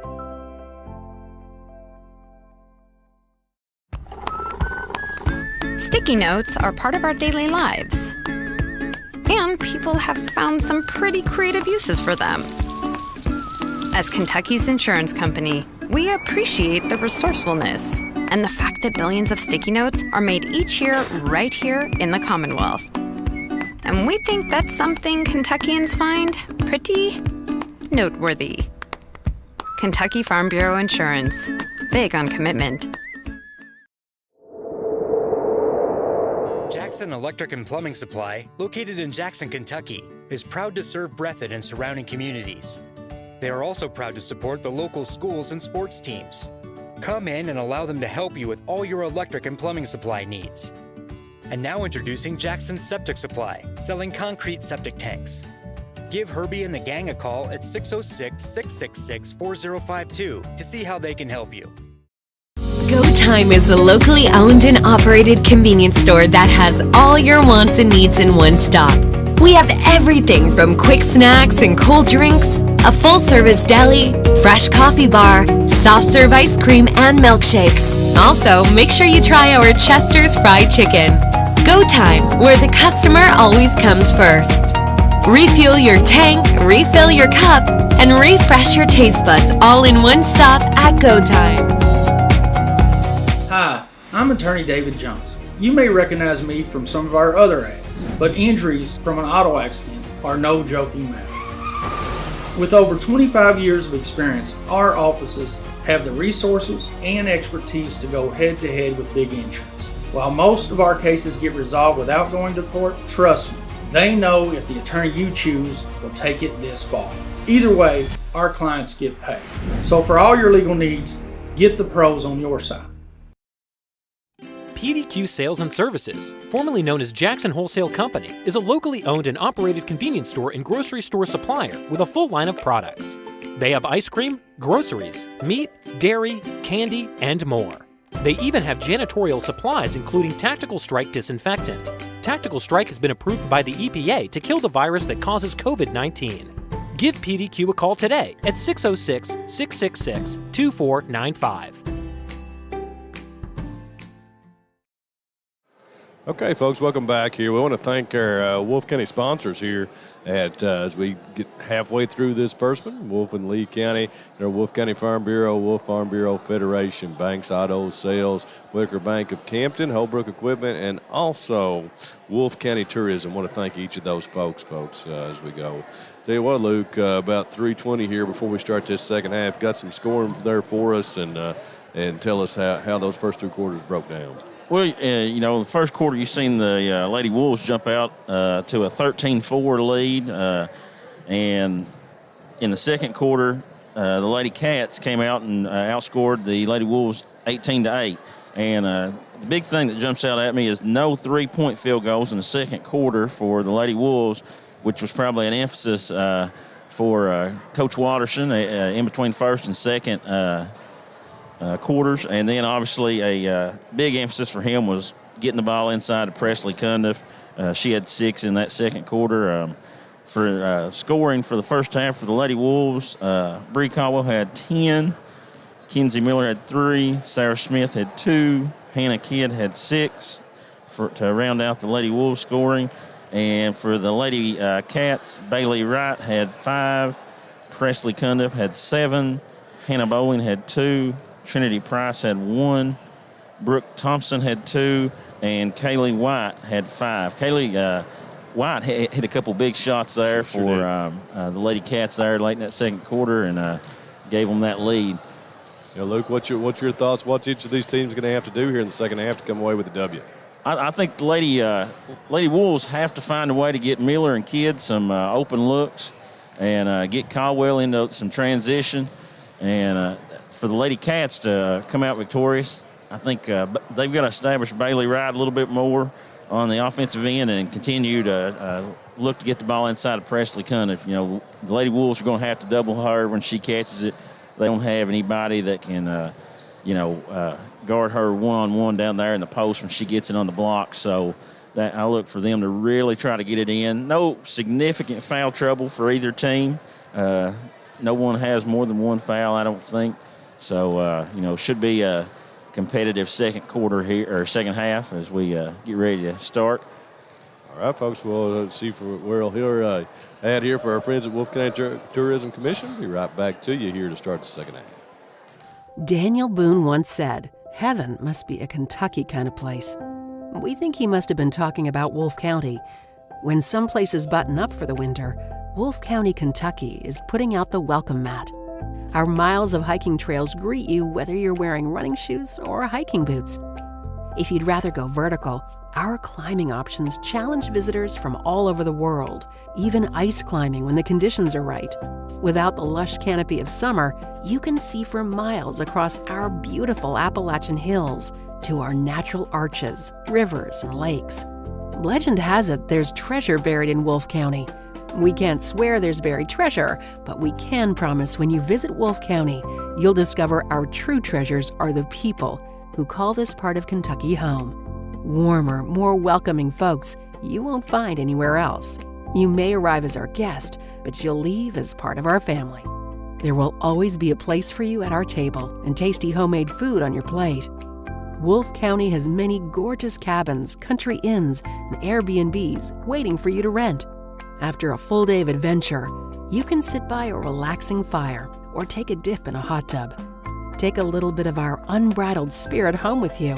Sticky notes are part of our daily lives, and people have found some pretty creative uses for them. As Kentucky's insurance company, we appreciate the resourcefulness and the fact that billions of sticky notes are made each year right here in the Commonwealth. And we think that's something Kentuckians find pretty noteworthy. Kentucky Farm Bureau Insurance. Big on commitment. Jackson Electric and Plumbing Supply, located in Jackson, Kentucky, is proud to serve Breathitt and surrounding communities. They are also proud to support the local schools and sports teams. Come in and allow them to help you with all your electric and plumbing supply needs. And now introducing Jackson Septic Supply, selling concrete septic tanks. Give Herbie and the gang a call at 606-666-4052 to see how they can help you. Go Time is a locally owned and operated convenience store that has all your wants and needs in one stop. We have everything from quick snacks and cold drinks, a full-service deli, fresh coffee bar, soft-serve ice cream, and milkshakes. Also, make sure you try our Chester's Fried Chicken. Go Time, where the customer always comes first. Refuel your tank, refill your cup, and refresh your taste buds all in one stop at Go Time. Hi, I'm attorney David Johnson. You may recognize me from some of our other ads, but injuries from an auto accident are no joking matter. With over 25 years of experience, our offices have the resources and expertise to go head-to-head with big insurance. While most of our cases get resolved without going to court, trust me, they know if the attorney you choose will take it this far. Either way, our clients get paid. So for all your legal needs, get the pros on your side. PDQ Sales and Services, formerly known as Jackson Wholesale Company, is a locally owned and operated convenience store and grocery store supplier with a full line of products. They have ice cream, groceries, meat, dairy, candy, and more. They even have janitorial supplies including Tactical Strike disinfectant. Tactical Strike has been approved by the EPA to kill the virus that causes COVID-19. Give PDQ a call today at 606-666-2495. Okay, folks, welcome back here. We want to thank our Wolfe County sponsors here as we get halfway through this first one. Wolfe and Lee County, our Wolfe County Farm Bureau, Wolfe Farm Bureau Federation, Banks Auto Sales, Wicker Bank of Campton, Holbrook Equipment, and also Wolfe County Tourism. I want to thank each of those folks, as we go. Tell you what, Luke, about 3:20 here before we start this second half. Got some scoring there for us, and tell us how those first two quarters broke down. Well, the first quarter you seen the Lady Wolves jump out to a 13-4 lead, and in the second quarter, the Lady Cats came out and outscored the Lady Wolves 18-8. And the big thing that jumps out at me is no three-point field goals in the second quarter for the Lady Wolves, which was probably an emphasis for Coach Watterson in between first and second quarters, and then obviously a big emphasis for him was getting the ball inside to Presley Cundiff. She had 6 in that second quarter. For scoring for the first half for the Lady Wolves, Bree Caldwell had 10, Kenzie Miller had 3, Sarah Smith had 2, Hannah Kidd had 6 to round out the Lady Wolves scoring. And for the Lady Cats, Bailey Wright had 5, Presley Cundiff had 7, Hannah Bowling had 2, Trinity Price had 1, Brooke Thompson had 2, and Kaylee White had 5. Kaylee White hit a couple big shots there for the Lady Cats there late in that second quarter and gave them that lead. Luke, what's your thoughts? What's each of these teams going to have to do here in the second half to come away with a W? I think the Lady Wolves have to find a way to get Miller and Kidd some open looks and get Caldwell into some transition. And for the Lady Cats to come out victorious, I think they've got to establish Bailey Wright a little bit more on the offensive end and continue to look to get the ball inside of Presley Cundiff. The Lady Wolves are going to have to double her when she catches it. They don't have anybody that can, guard her one-on-one down there in the post when she gets it on the block. So I look for them to really try to get it in. No significant foul trouble for either team. No one has more than one foul, I don't think. So, should be a competitive second quarter here, or second half, as we get ready to start. All right, folks, we'll see where we'll hear ad here for our friends at Wolfe County Tourism Commission. Be right back to you here to start the second half. Daniel Boone once said, "Heaven must be a Kentucky kind of place." We think he must have been talking about Wolfe County. When some places button up for the winter, Wolfe County, Kentucky is putting out the welcome mat. Our miles of hiking trails greet you whether you're wearing running shoes or hiking boots. If you'd rather go vertical, our climbing options challenge visitors from all over the world, even ice climbing when the conditions are right. Without the lush canopy of summer, you can see for miles across our beautiful Appalachian hills to our natural arches, rivers, and lakes. Legend has it there's treasure buried in Wolfe County. We can't swear there's buried treasure, but we can promise when you visit Wolfe County, you'll discover our true treasures are the people who call this part of Kentucky home. Warmer, more welcoming folks you won't find anywhere else. You may arrive as our guest, but you'll leave as part of our family. There will always be a place for you at our table and tasty homemade food on your plate. Wolfe County has many gorgeous cabins, country inns, and Airbnbs waiting for you to rent. After a full day of adventure, you can sit by a relaxing fire or take a dip in a hot tub. Take a little bit of our unbridled spirit home with you.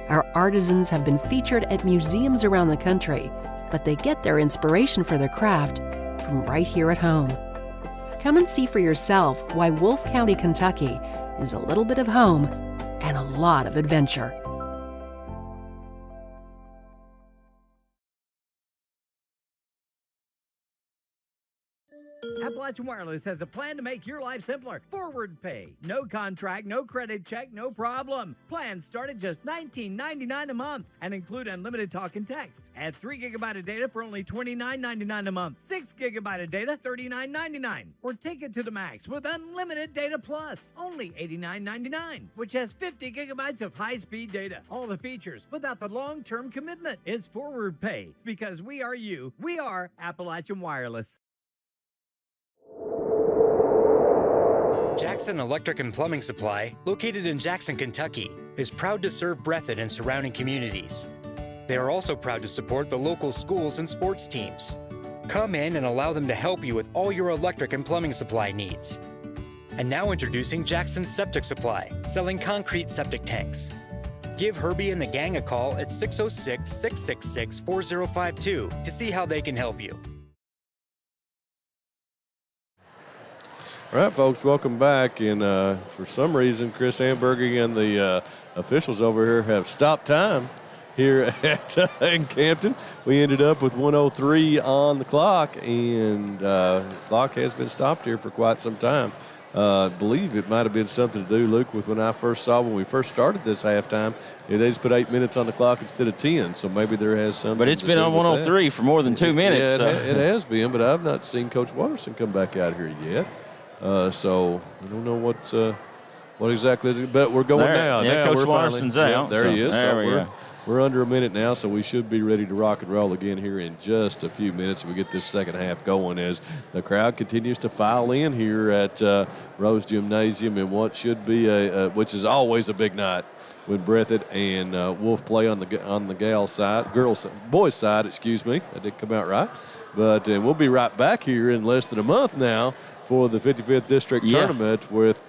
Our artisans have been featured at museums around the country, but they get their inspiration for their craft from right here at home. Come and see for yourself why Wolfe County, Kentucky is a little bit of home and a lot of adventure. Appalachian Wireless has a plan to make your life simpler. Forward pay. No contract, no credit check, no problem. Plans start at just $19.99 a month and include unlimited talk and text. Add 3 gigabyte of data for only $29.99 a month. 6 gigabyte of data, $39.99. Or take it to the max with unlimited data plus, only $89.99, which has 50 gigabytes of high-speed data. All the features without the long-term commitment. It's forward pay because we are you. We are Appalachian Wireless. Jackson Electric and Plumbing Supply, located in Jackson, Kentucky, is proud to serve Breathitt and surrounding communities. They are also proud to support the local schools and sports teams. Come in and allow them to help you with all your electric and plumbing supply needs. And now introducing Jackson Septic Supply, selling concrete septic tanks. Give Herbie and the gang a call at 606-666-4052 to see how they can help you. All right, folks, welcome back. And for some reason, Chris Amberger and the officials over here have stopped time here at in Campton. We ended up with 1:03 on the clock, and the clock has been stopped here for quite some time. I believe it might have been something to do, Luke, with when we first started this halftime. They just put 8 minutes on the clock instead of 10, so maybe there has something. But it's been on 103 for more than 2 minutes. Yeah, it has been, but I've not seen Coach Watterson come back out here yet. So I don't know what exactly is it, but we're going now. Yeah, now Coach Watterson's out. There he is. There we're under a minute now, so we should be ready to rock and roll again here in just a few minutes. We get this second half going as the crowd continues to file in here at Rose Gymnasium in what should be which is always a big night when Breathitt and Wolfe play on the boys side. Excuse me, that didn't come out right. But we'll be right back here in less than a month now for the 55th District Tournament with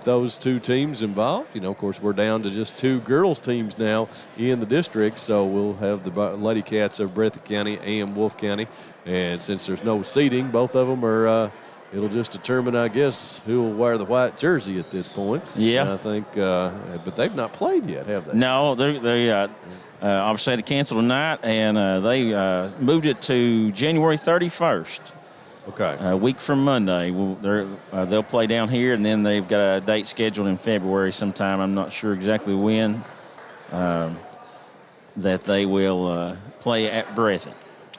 those two teams involved. Of course, we're down to just 2 girls teams now in the district, so we'll have the Lady Cats of Breathitt County and Wolfe County. And since there's no seeding, both of them are it'll just determine, I guess, who will wear the white jersey at this point. Yeah. I think, but they've not played yet, have they? No, they obviously had to cancel tonight, and they moved it to January 31st. Okay. A week from Monday. They'll play down here, and then they've got a date scheduled in February sometime. I'm not sure exactly when that they will play at Breathitt.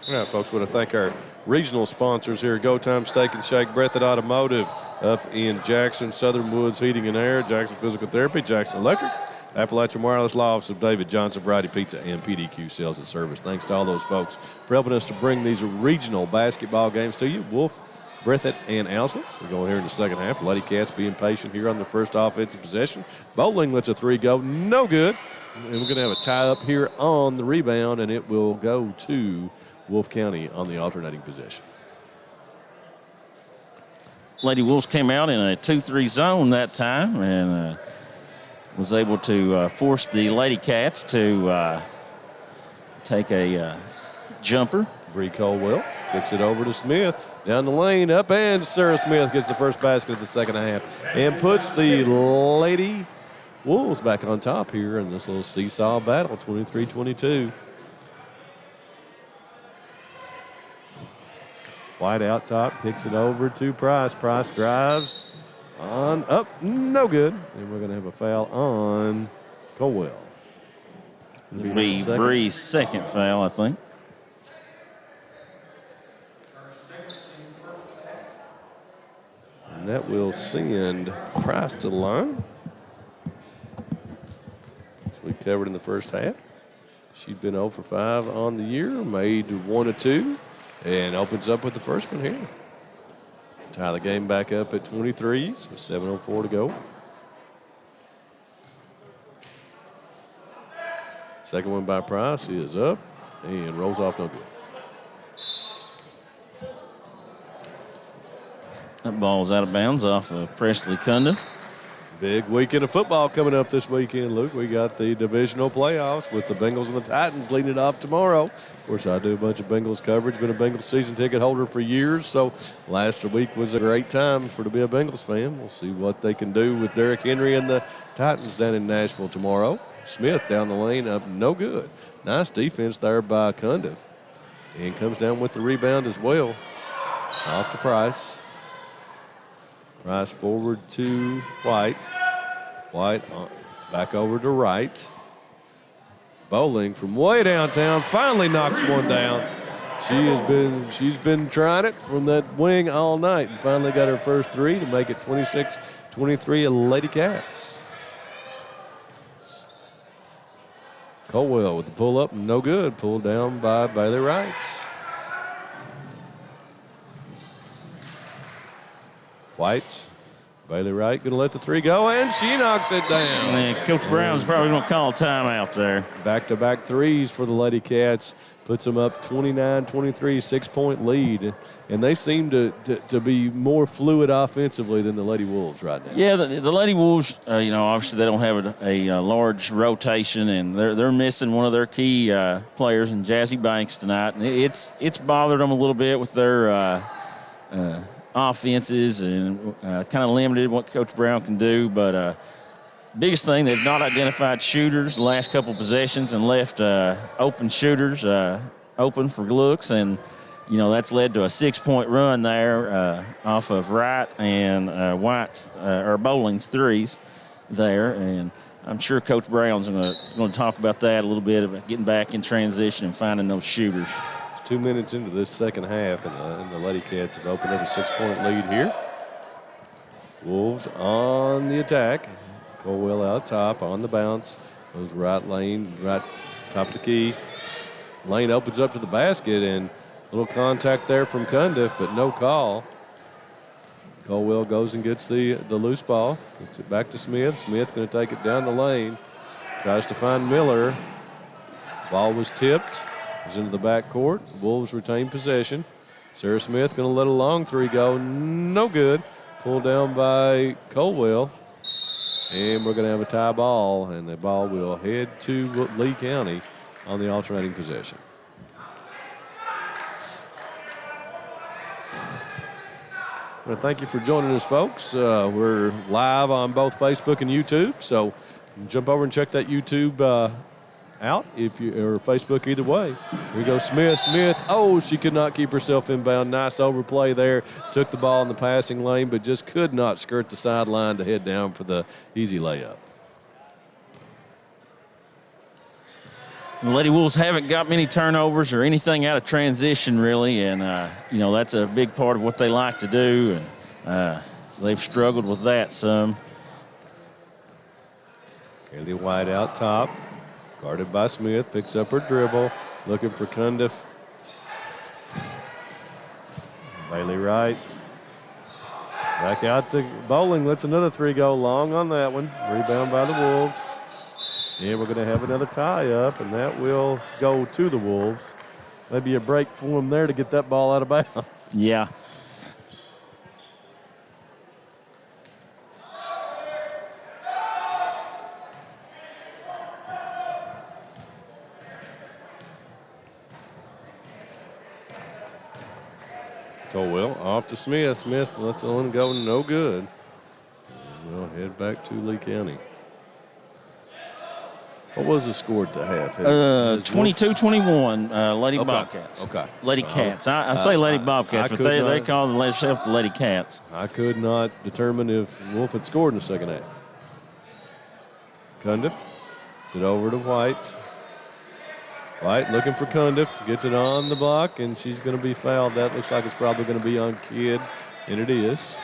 All right, folks, I want to thank our regional sponsors here, Go Time Steak and Shake, Breathitt Automotive up in Jackson, Southern Woods Heating and Air, Jackson Physical Therapy, Jackson Electric, Appalachian Wireless, Law Office of David Johnson, Variety Pizza, and PDQ Sales and Service. Thanks to all those folks for helping us to bring these regional basketball games to you. Wolfe, Breathitt, and Owsley. We're going here in the second half. Lady Cats being patient here on their first offensive possession. Bowling lets a 3 go. No good. And we're going to have a tie up here on the rebound, and it will go to Wolfe County on the alternating possession. Lady Wolves came out in a 2-3 zone that time and was able to force the Lady Cats to take a jumper. Bree Colwell kicks it over to Smith. Down the lane, up, and Sarah Smith gets the first basket of the second half and puts the Lady Wolves back on top here in this little seesaw battle, 23-22. White out top, kicks it over to Price. Price drives on up, no good. And we're going to have a foul on Colwell. It'll be Bree's second foul, I think. And that will send Price to the line. As we covered in the first half. She's been 0 for 5 on the year, made 1 of 2, and opens up with the first one here. Tie the game back up at 23s with 7:04 to go. Second one by Price is up and rolls off no good. That ball's out of bounds off of Presley Cunda. Big weekend of football coming up this weekend, Luke. We got the divisional playoffs with the Bengals and the Titans leading it off tomorrow. Of course, I do a bunch of Bengals coverage, been a Bengals season ticket holder for years, so last week was a great time to be a Bengals fan. We'll see what they can do with Derrick Henry and the Titans down in Nashville tomorrow. Smith down the lane up, no good. Nice defense there by Cundiff. And comes down with the rebound as well. It's off to Price. Price forward to White. White back over to Wright. Bowling from way downtown finally knocks one down. She's been trying it from that wing all night and finally got her first three to make it 26-23 Lady Cats. Colwell with the pull up, no good. Pulled down by Bailey Wright. White, Bailey Wright going to let the three go, and she knocks it down. And Coach Brown's probably going to call a timeout there. Back-to-back threes for the Lady Cats. Puts them up 29-23, 6-point lead. And they seem to be more fluid offensively than the Lady Wolves right now. Yeah, the Lady Wolves, obviously they don't have a large rotation, and they're missing one of their key players in Jazzy Banks tonight. And it's bothered them a little bit with their offenses and kind of limited what Coach Brown can do. But biggest thing, they've not identified shooters the last couple possessions and left open shooters open for looks. And, that's led to a 6-point run there off of Wright and Bowling's threes there. And I'm sure Coach Brown's going to talk about that a little bit, about getting back in transition and finding those shooters. 2 minutes into this second half, and the Lady Cats have opened up a 6-point lead here. Wolves on the attack. Colwell out top on the bounce. Goes right lane, right top of the key. Lane opens up to the basket, and a little contact there from Cundiff, but no call. Colwell goes and gets the loose ball. Gets it back to Smith. Smith going to take it down the lane. Tries to find Miller. Ball was tipped. Goes into the back court. Wolves retain possession. Sarah Smith going to let a long three go. No good. Pulled down by Colwell. And we're going to have a tie ball, and the ball will head to Lee County on the alternating possession. Well, thank you for joining us, folks. We're live on both Facebook and YouTube, so jump over and check that YouTube out or Facebook, either way. Here we go, Smith. Oh, she could not keep herself inbound. Nice overplay there. Took the ball in the passing lane, but just could not skirt the sideline to head down for the easy layup. The Lady Wolves haven't got many turnovers or anything out of transition, really, and, that's a big part of what they like to do, and so they've struggled with that some. Kaylee White out top. Guarded by Smith, picks up her dribble, looking for Cundiff. Bailey Wright. Back out to Bowling, lets another three go long on that one. Rebound by the Wolves. And we're going to have another tie-up, and that will go to the Wolves. Maybe a break for them there to get that ball out of bounds. Yeah. Colwell off to Smith. Smith lets one go, no good. And we'll head back to Lee County. What was the score to have? 22-21, Lady Bobcats. Okay. Lady Cats. I say Lady Bobcats, but they call themselves the Lady Cats. I could not determine if Wolfe had scored in the second half. Cundiff. It's it over to White. White looking for Cundiff, gets it on the block, and she's going to be fouled. That looks like it's probably going to be on Kidd, and it is.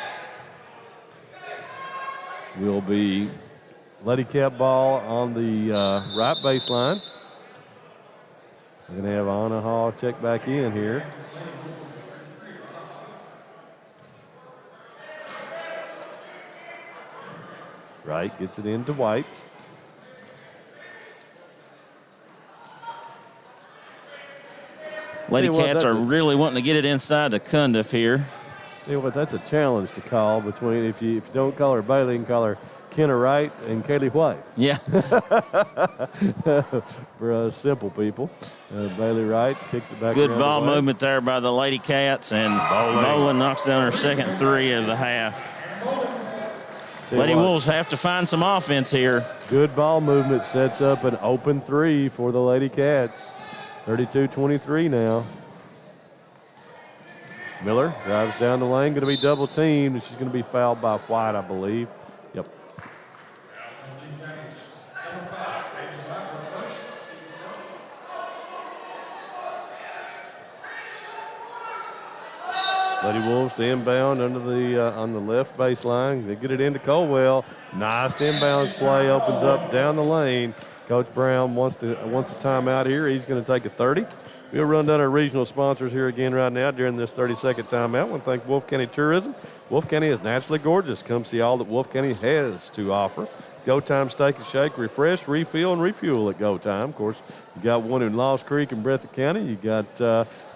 Will be Lady Cat ball on the right baseline. We're going to have Anna Hall check back in here. Wright gets it into White. Lady Cats are really wanting to get it inside to Cundiff here. Tell you what, that's a challenge to call between, if you don't call her Bailey, you can call her Kenna Wright and Kaylee White. Yeah. For simple people. Bailey Wright kicks it back. Good ball movement there by the Lady Cats, and Bolin knocks down her second three of the half. Lady Wolves have to find some offense here. Good ball movement sets up an open three for the Lady Cats. 32-23 now. Miller drives down the lane, going to be double teamed, and she's going to be fouled by White, I believe. Yep. Lady Wolves to inbound under the on the left baseline. They get it into Colwell. Nice inbounds play, opens up down the lane. Coach Brown wants a timeout here. He's going to take a 30. We'll run down our regional sponsors here again right now during this 30-second timeout. I want to thank Wolfe County Tourism. Wolfe County is naturally gorgeous. Come see all that Wolfe County has to offer. Go Time Steak and Shake, refresh, refill, and refuel at Go Time. Of course, you got one in Lost Creek and Breathitt County. You got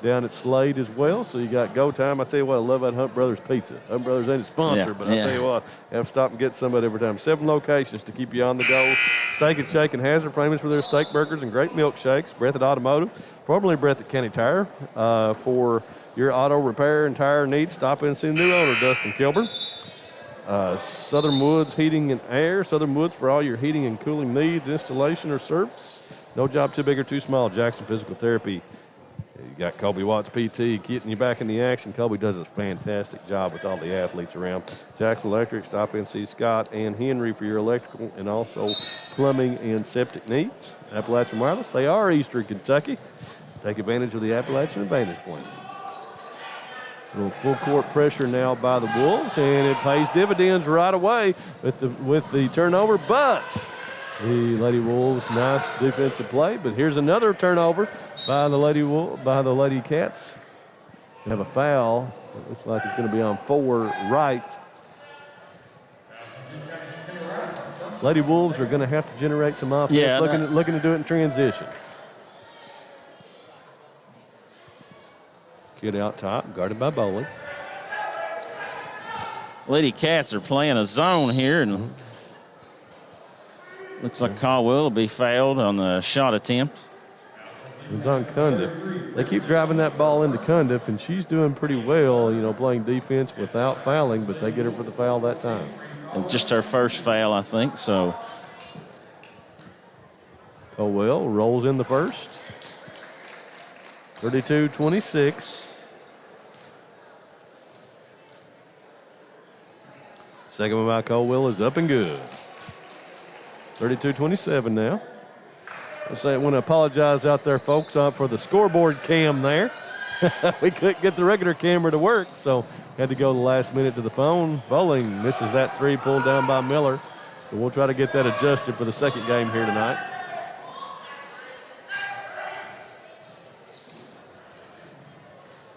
down at Slade as well. So you got Go Time. I tell you what, I love that Hunt Brothers Pizza. Hunt Brothers ain't a sponsor, but I tell you what, I have to stop and get some of it every time. 7 locations to keep you on the go. Steak and Shake and Hazard, famous for their steak burgers and great milkshakes. Breathitt Automotive, formerly Breathitt County Tire, for your auto repair and tire needs. Stop in and see the new owner, Dustin Kilburn. Southern Woods Heating and Air. Southern Woods for all your heating and cooling needs, installation or service. No job too big or too small. Jackson Physical Therapy. You got Colby Watts PT getting you back in the action. Colby does a fantastic job with all the athletes around. Jackson Electric, stop in, see Scott and Henry for your electrical and also plumbing and septic needs. Appalachian Wireless, they are Eastern Kentucky. Take advantage of the Appalachian Advantage Plan. A little full court pressure now by the Wolves, and it pays dividends right away with the turnover. But the Lady Wolves, nice defensive play. But here's another turnover by the Lady Cats. They have a foul. It looks like it's going to be on 4 right. Lady Wolves are going to have to generate some offense. Yeah, looking to do it in transition. Kid out top, guarded by Bolin. Lady Cats are playing a zone here, and looks like Caldwell will be fouled on the shot attempt. It's on Cundiff. They keep driving that ball into Cundiff, and she's doing pretty well, playing defense without fouling, but they get her for the foul that time. And just her first foul, I think, so. Colwell rolls in the first. 32-26. Second one by Colwell is up and good. 32-27 now. I want to apologize out there, folks, for the scoreboard cam there. We couldn't get the regular camera to work, so had to go the last minute to the phone. Bowling misses that three pulled down by Miller. So we'll try to get that adjusted for the second game here tonight.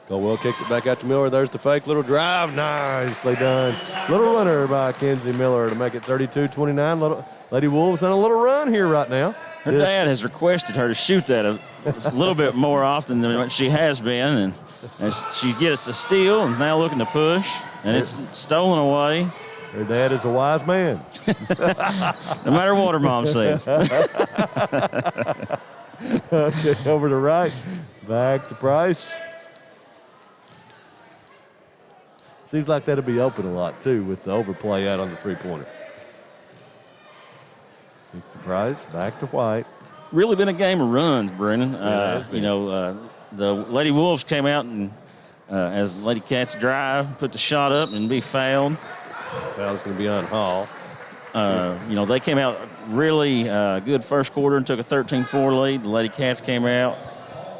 Colwell kicks it back out to Miller. There's the fake little drive. Nicely done. Little runner by Kenzie Miller to make it 32-29. Lady Wolves on a little run here right now. Her dad has requested her to shoot that a little bit more often than what she has been. And she gets a steal and now looking to push. And it's stolen away. Her dad is a wise man. No matter what her mom says. Okay, over to right. Back to Price. Seems like that'll be open a lot, too, with the overplay out on the three-pointer. Price, back to White. Really been a game of runs, Brennan. The Lady Wolves came out and, as Lady Cats drive, put the shot up and be fouled. Foul's going to be on Hall. They came out really good first quarter and took a 13-4 lead. The Lady Cats came out,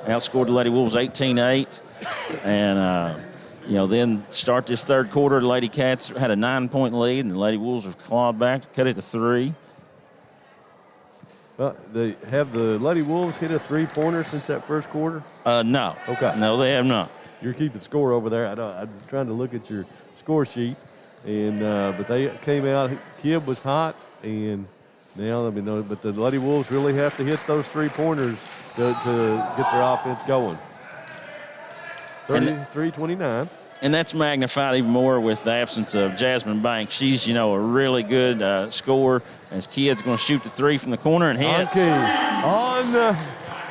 outscored the Lady Wolves 18-8. And, then start this third quarter, the Lady Cats had a 9-point lead, and the Lady Wolves have clawed back, cut it to 3. Have the Lady Wolves hit a three-pointer since that first quarter? No. Okay. No, they have not. You're keeping score over there. I'm trying to look at your score sheet, and but they came out. Kibb was hot, and now but the Lady Wolves really have to hit those three-pointers to get their offense going. 33-29. And that's magnified even more with the absence of Jasmine Banks. She's, a really good scorer. As Kidd's going to shoot the three from the corner and hits.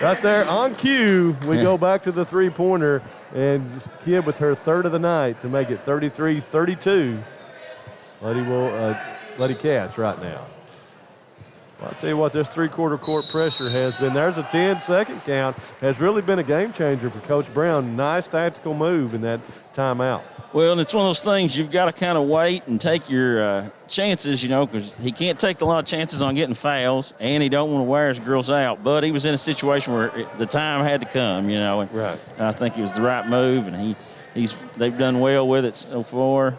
Right there on cue, we go back to the three-pointer, and Kidd with her third of the night to make it 33-32. Lady Cats right now. Well, I'll tell you what, this three-quarter court pressure has been. There's a 10-second count. Has really been a game changer for Coach Brown. Nice tactical move in that timeout. Well, and it's one of those things you've got to kind of wait and take your chances, because he can't take a lot of chances on getting fouls, and he don't want to wear his girls out. But he was in a situation where the time had to come, And right. I think it was the right move, and they've done well with it so far.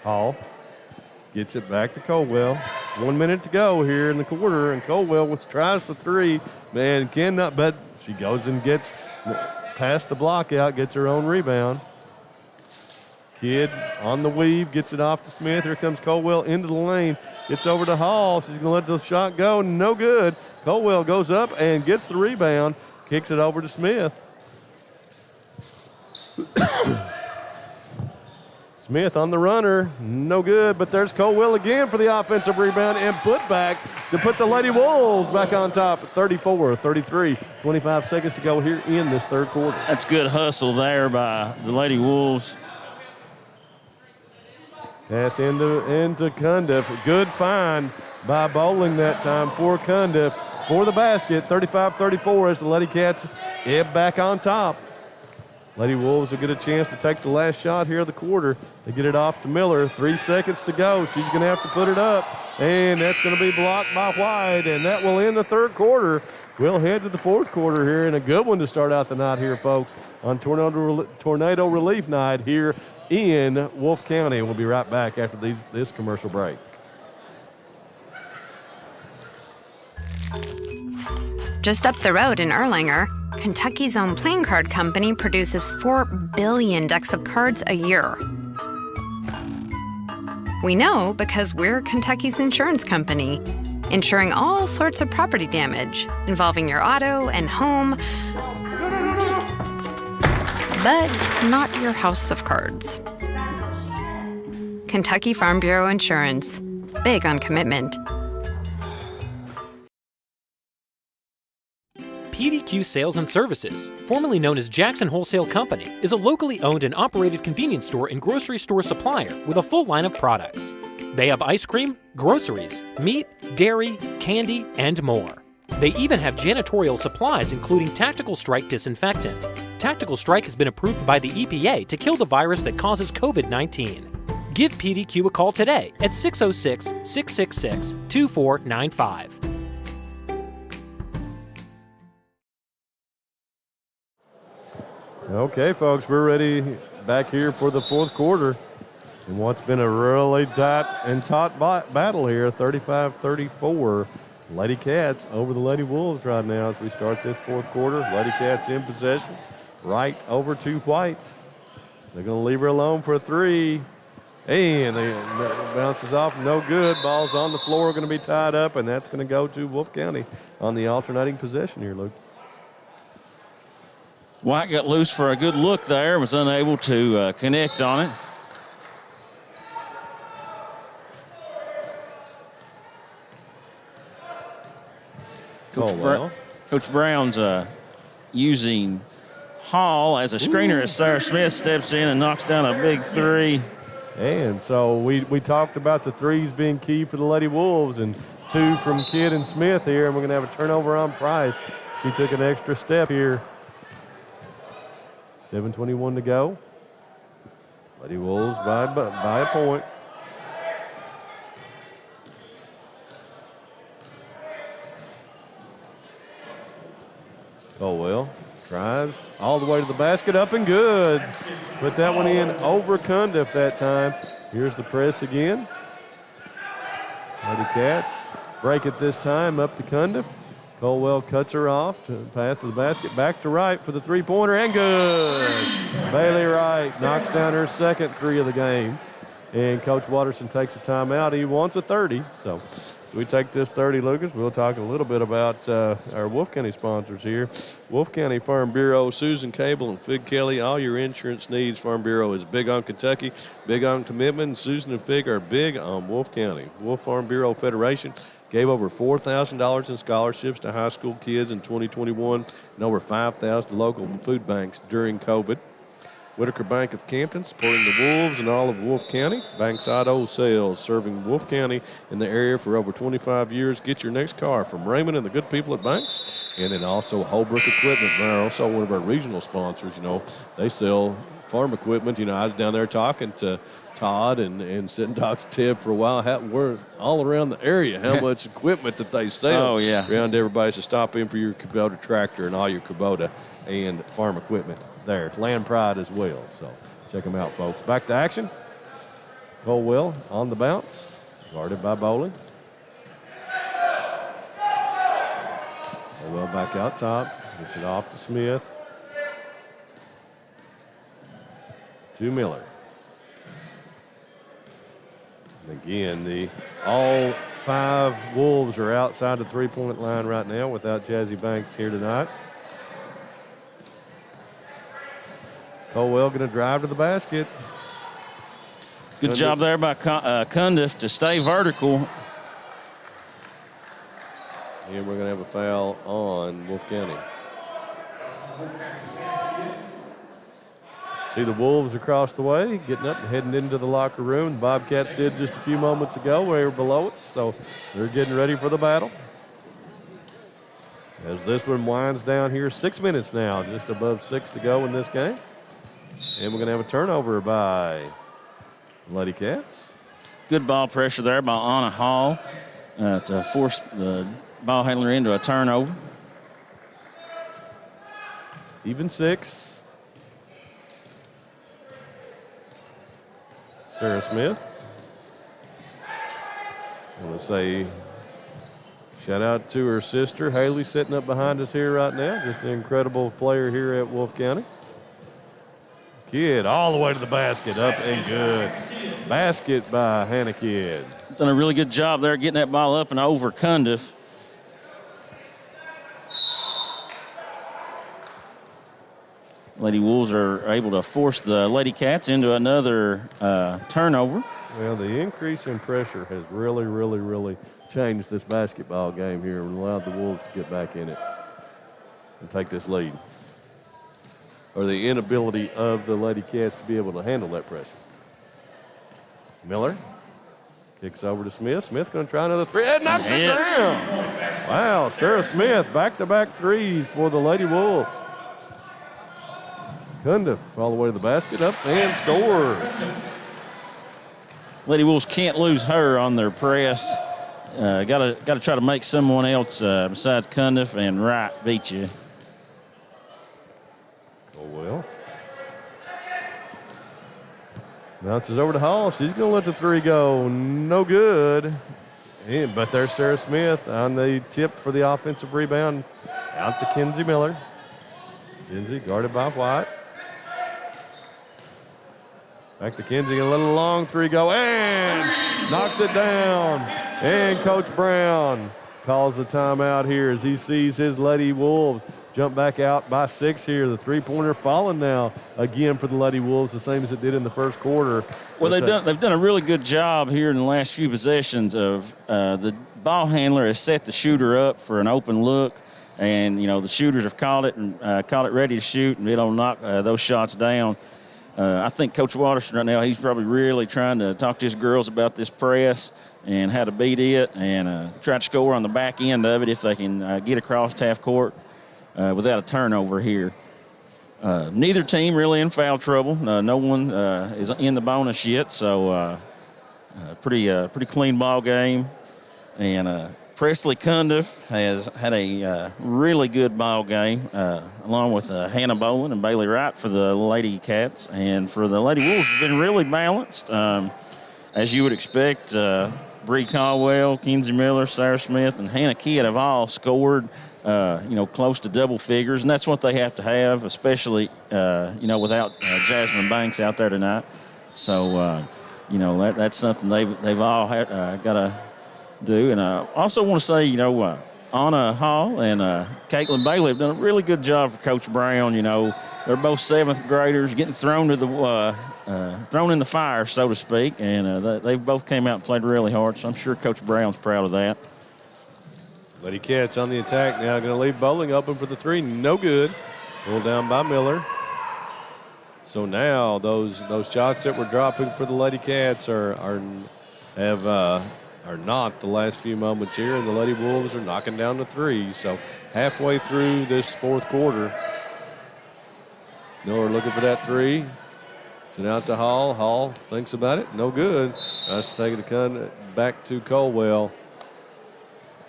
Hall gets it back to Colwell. 1 minute to go here in the quarter, and Colwell tries the three. Man, cannot, but she goes and gets past the block out, gets her own rebound. Kidd on the weave, gets it off to Smith. Here comes Colwell into the lane, gets over to Hall. She's going to let the shot go. No good. Colwell goes up and gets the rebound, kicks it over to Smith. Smith on the runner, no good, but there's Colwell again for the offensive rebound and put back to put the Lady Wolves back on top at 34-33. 25 seconds to go here in this third quarter. That's good hustle there by the Lady Wolves. Pass into Cundiff. Good find by Bowling that time for Cundiff for the basket. 35-34 as the Lady Cats ebb back on top. Lady Wolves will get a chance to take the last shot here of the quarter. They get it off to Miller. 3 seconds to go. She's going to have to put it up, and that's going to be blocked by White, and that will end the third quarter. We'll head to the fourth quarter here, and a good one to start out the night here, folks, on Tornado Relief Night here in Wolfe County. We'll be right back after this commercial break. Just up the road in Erlanger, Kentucky's own playing card company produces 4 billion decks of cards a year. We know because we're Kentucky's insurance company, insuring all sorts of property damage involving your auto and home, but not your house of cards. Kentucky Farm Bureau Insurance. Big on commitment. PDQ Sales and Services, formerly known as Jackson Wholesale Company, is a locally owned and operated convenience store and grocery store supplier with a full line of products. They have ice cream, groceries, meat, dairy, candy, and more. They even have janitorial supplies including Tactical Strike disinfectant. Tactical Strike has been approved by the EPA to kill the virus that causes COVID-19. Give PDQ a call today at 606-666-2495. Okay, folks, we're ready back here for the fourth quarter. And what's been a really tight and taut battle here, 35-34. Lady Cats over the Lady Wolves right now as we start this fourth quarter. Lady Cats in possession, right over to White. They're going to leave her alone for a three. And it bounces off, no good. Ball's on the floor, going to be tied up, and that's going to go to Wolfe County on the alternating possession here, Luke. White got loose for a good look there, was unable to connect on it. Coach Brown's using Hall as a screener as Sarah Smith steps in and knocks down a big three. And so we talked about the threes being key for the Lady Wolves, and 2 from Kidd and Smith here, and we're going to have a turnover on Price. She took an extra step here. 7:21 to go. Lady Wolves by a point. Colwell drives all the way to the basket, up and good. Put that one in over Cundiff that time. Here's the press again. Lady Cats break it this time, up to Cundiff. Colwell cuts her off to the path to the basket, back to Wright for the three-pointer, and good. Bailey Wright knocks down her second three of the game. And Coach Watterson takes a timeout. He wants a 30. So we take this 30, Lucas. We'll talk a little bit about our Wolfe County sponsors here. Wolfe County Farm Bureau, Susan Cable and Fig Kelly. All your insurance needs. Farm Bureau is big on Kentucky, big on commitment. And Susan and Fig are big on Wolfe County. Wolfe Farm Bureau Federation gave over $4,000 in scholarships to high school kids in 2021 and over $5,000 to local food banks during COVID. Whitaker Bank of Campton supporting the Wolves and all of Wolfe County. Bankside Old Sales serving Wolfe County in the area for over 25 years. Get your next car from Raymond and the good people at Banks. And then also Holbrook Equipment. They're also one of our regional sponsors. You know, they sell farm equipment. You know, I was down there talking to Todd and sitting talking to Ted for a while. We're all around the area how much equipment that they sell. Oh, yeah. Around everybody. So stop in for your Kubota tractor and all your Kubota and farm equipment there. Land Pride as well. So check them out, folks. Back to action. Colwell on the bounce. Guarded by Bowling. Colwell back out top. Gets it off to Smith. To Miller. And again, all 5 Wolves are outside the three-point line right now without Jazzy Banks here tonight. Colwell going to drive to the basket. Good job there by Cundiff to stay vertical. And we're going to have a foul on Wolfe County. See the Wolves across the way, getting up and heading into the locker room. The Bobcats did just a few moments ago. They were below us, so they're getting ready for the battle. As this one winds down here, 6 minutes now, just above 6 to go in this game. And we're going to have a turnover by Lady Cats. Good ball pressure there by Anna Hall to force the ball handler into a turnover. Even 6. Sarah Smith. I want to say shout out to her sister, Haley, sitting up behind us here right now. Just an incredible player here at Wolfe County. Kidd all the way to the basket, up and good. Basket by Hannah Kidd. Done a really good job there getting that ball up and over Cundiff. Lady Wolves are able to force the Lady Cats into another turnover. Well, the increase in pressure has really, really, really changed this basketball game here and allowed the Wolves to get back in it and take this lead. Or the inability of the Lady Cats to be able to handle that pressure. Miller kicks over to Smith. Smith going to try another three. And knocks it down. Wow, Sarah Smith, back-to-back threes for the Lady Wolves. Cundiff all the way to the basket, up and scores. Lady Wolves can't lose her on their press. Got to try to make someone else besides Cundiff and Wright beat you. Colwell bounces over to Hall. She's going to let the three go. No good. But there's Sarah Smith on the tip for the offensive rebound. Out to Kenzie Miller. Kenzie guarded by White. Back to Kenzie, a little long three go, and knocks it down. And Coach Brown calls the timeout here as he sees his Lady Wolves jump back out by 6 here. The three-pointer falling now again for the Lady Wolves, the same as it did in the first quarter. Well, they've done a really good job here in the last few possessions of the ball handler has set the shooter up for an open look. And, you know, the shooters have caught it and caught it ready to shoot, and it'll knock those shots down. I think Coach Watterson right now, he's probably really trying to talk to his girls about this press and how to beat it and try to score on the back end of it if they can get across half court without a turnover here. Neither team really in foul trouble. No one is in the bonus yet, so pretty clean ball game and Presley Cundiff has had a really good ball game, along with Hannah Boland and Bailey Wright for the Lady Cats. And for the Lady Wolves, it's been really balanced. As you would expect, Bree Caldwell, Kenzie Miller, Sarah Smith, and Hannah Kidd have all scored, close to double figures. And that's what they have to have, especially, without Jasmine Banks out there tonight. So, that's something they've all got to do. And I also want to say, Anna Hall and Caitlin Bailey have done a really good job for Coach Brown. They're both seventh graders getting thrown in the fire, so to speak, and they both came out and played really hard, so I'm sure Coach Brown's proud of that. Lady Cats on the attack now, going to leave Bowling open for the three. No good. Pulled down by Miller. So now those shots that were dropping for the Lady Cats are not the last few moments here, and the Lady Wolves are knocking down the three. So halfway through this fourth quarter, Miller looking for that three. Sent out to Hall. Hall thinks about it. No good. Tries to take it back to Colwell.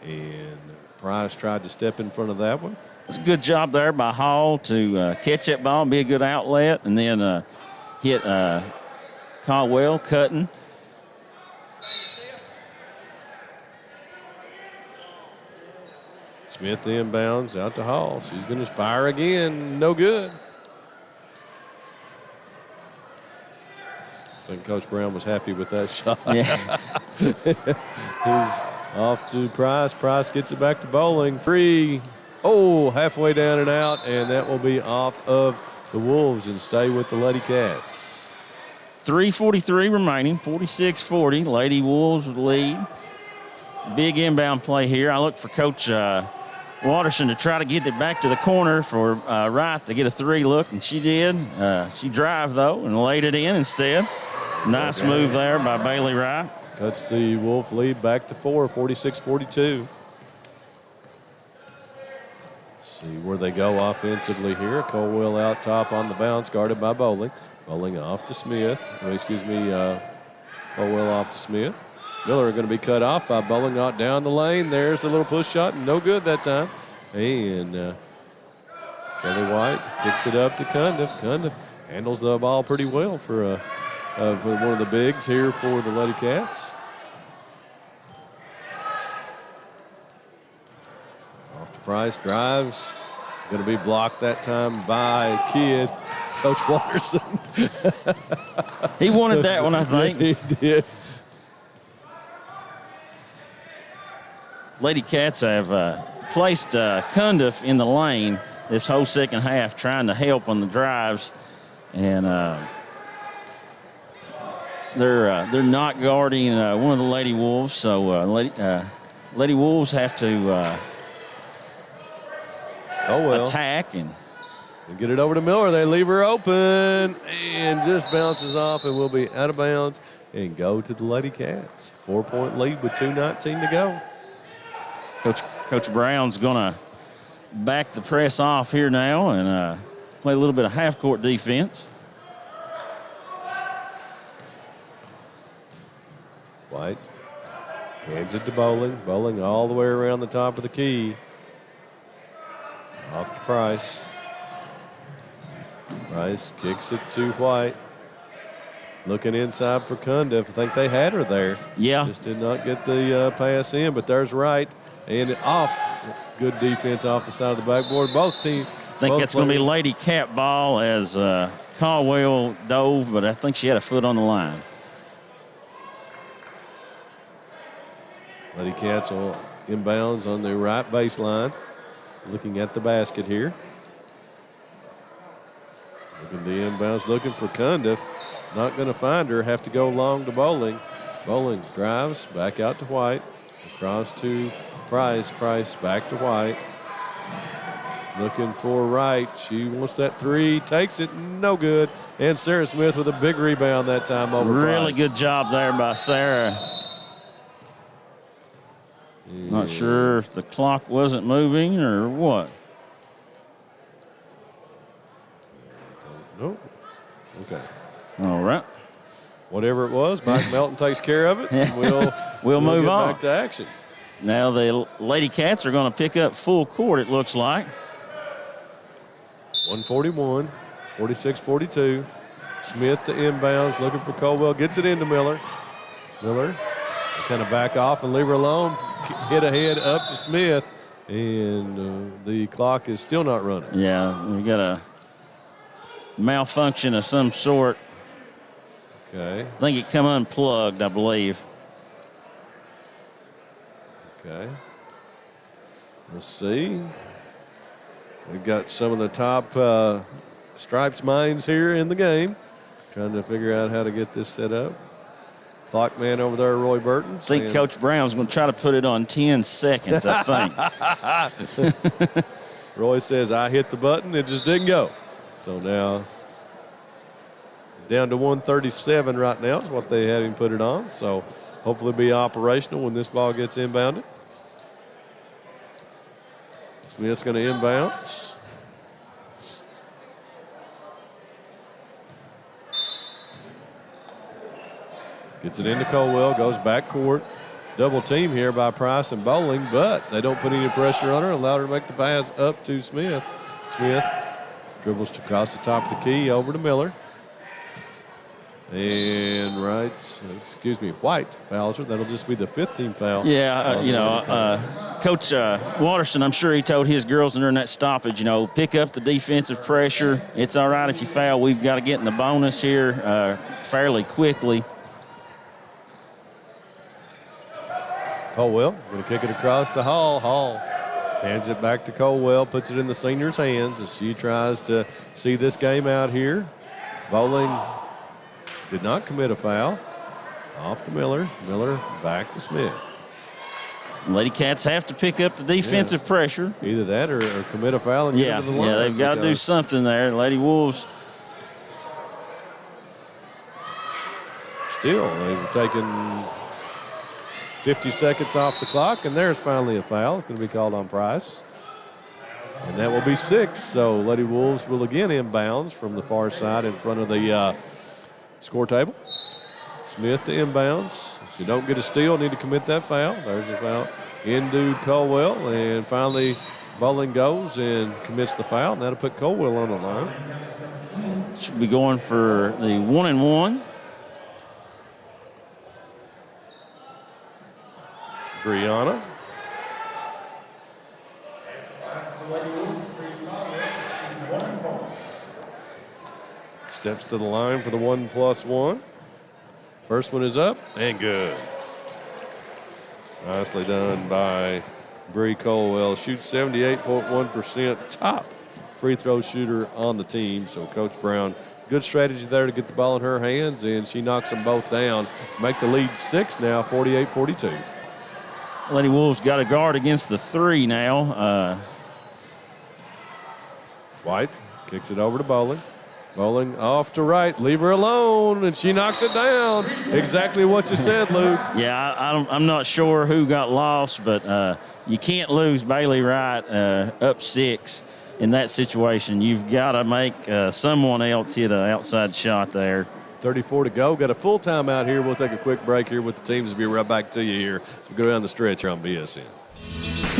And Price tried to step in front of that one. It's a good job there by Hall to catch that ball and be a good outlet, and then hit Caldwell cutting. Smith inbounds out to Hall. She's going to fire again. No good. I think Coach Brown was happy with that shot. Yeah. He's off to Price. Price gets it back to Bowling. Three. Oh, halfway down and out, and that will be off of the Wolves and stay with the Lady Cats. 3:43 remaining, 46-40. Lady Wolves with the lead. Big inbound play here. I look for Coach Watterson to try to get it back to the corner for Wright to get a three look, and she did. She drove, though, and laid it in instead. Nice move there by Bailey Wright. Cuts the Wolf lead back to 4, 46-42. See where they go offensively here. Colwell out top on the bounce, guarded by Bowling. Bowling off to Smith. Colwell off to Smith. Miller going to be cut off by Bowling out down the lane. There's the little push shot. No good that time. And Kelly White kicks it up to Cundiff. Cundiff handles the ball pretty well for one of the bigs here for the Lady Cats. Off to Price, drives. Going to be blocked that time by Kidd. Coach Watterson. He wanted that one, I think. He did. Lady Cats have placed Cundiff in the lane this whole second half, trying to help on the drives, and they're not guarding one of the Lady Wolves, so Lady Wolves have to attack and get it over to Miller. They leave her open and just bounces off and will be out of bounds and go to the Lady Cats. 4-point lead with 2:19 to go. Coach Brown's going to back the press off here now and play a little bit of half-court defense. White hands it to Bowling. Bowling all the way around the top of the key. Off to Price. Price kicks it to White. Looking inside for Cundiff. I think they had her there. Yeah. Just did not get the pass in, but there's Wright. And off. Good defense off the side of the backboard. Both teams. I think that's going to be Lady Cat ball as Caldwell dove, but I think she had a foot on the line. Lady Cats on inbounds on the right baseline. Looking at the basket here. Looking to inbounds, looking for Cundiff. Not going to find her. Have to go long to Bowling. Bowling drives back out to White. Across to Price. Price back to White. Looking for Wright. She wants that three. Takes it. No good. And Sarah Smith with a big rebound that time over Really Price. good job there by Sarah. Yeah. Not sure if the clock wasn't moving or what. Nope. Okay. All right. Whatever it was, Mike Melton takes care of it. And we'll move get on. back to action. Now the Lady Cats are going to pick up full court, it looks like. 141, 46-42. Smith the inbounds, looking for Colwell, gets it into Miller. Miller kind of back off and leave her alone. Hit ahead up to Smith, and the clock is still not running. Yeah, we got a malfunction of some sort. Okay. I think it come unplugged, I believe. Okay. Let's see. We've got some of the top Stripes minds here in the game, trying to figure out how to get this set up. Clock man over there, Roy Burton. I think Coach Brown's going to try to put it on 10 seconds, I think. Roy says, I hit the button, it just didn't go. So now down to 137 right now is what they had him put it on. So hopefully it'll be operational when this ball gets inbounded. Smith's going to inbounds. Gets it into Colwell, goes back court. Double team here by Price and Bowling, but they don't put any pressure on her, allow her to make the pass up to Smith. Smith dribbles across the top of the key over to Miller. And White fouls her. That'll just be the 5th team foul. Yeah, Coach Watterson, I'm sure he told his girls during that stoppage, pick up the defensive pressure. It's all right if you foul. We've got to get in the bonus here fairly quickly. Colwell going to kick it across to Hall. Hall hands it back to Colwell, puts it in the senior's hands as she tries to see this game out here. Bowling did not commit a foul. Off to Miller. Miller back to Smith. Lady Cats have to pick up the defensive pressure. Either that or commit a foul and get into the line. Yeah, they've got to do something there. Lady Wolves. Still, they've taken 50 seconds off the clock, and there's finally a foul. It's going to be called on Price. And that will be 6. So Lady Wolves will again inbounds from the far side in front of the score table. Smith to inbounds. If you don't get a steal, need to commit that foul. There's a foul into Colwell. And finally, Bowling goes and commits the foul, and that'll put Colwell on the line. Should be going for the 1-and-1. Brianna. Steps to the line for the 1+1. First one is up and good. Nicely done by Bree Colwell. Shoots 78.1%, top free throw shooter on the team. So Coach Brown, good strategy there to get the ball in her hands, and she knocks them both down. Make the lead 6 now, 48-42. Lady Wolves got a guard against the 3 now. White kicks it over to Bowling. Bowling off to right, leave her alone, and she knocks it down. Exactly what you said, Luke. Yeah, I'm not sure who got lost, but you can't lose Bailey Wright up 6 in that situation. You've got to make someone else hit an outside shot there. 34 to go. Got a full timeout here. We'll take a quick break here with the teams. We'll be right back to you here. So we go down the stretch here on BSN.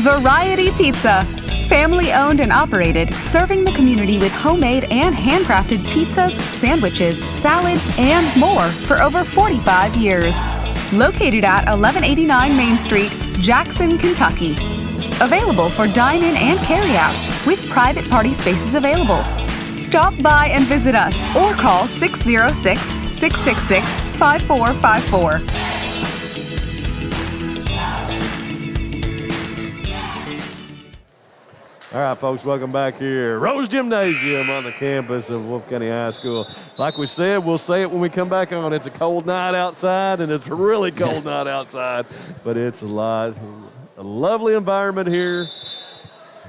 Variety Pizza. Family owned and operated, serving the community with homemade and handcrafted pizzas, sandwiches, salads, and more for over 45 years. Located at 1189 Main Street, Jackson, Kentucky. Available for dine-in and carry-out, with private party spaces available. Stop by and visit us or call 606-666-5454. All right, folks, welcome back here. Rose Gymnasium on the campus of Wolfe County High School. Like we said, we'll say it when we come back on. It's a cold night outside, and it's a really cold night outside, but it's a lovely environment here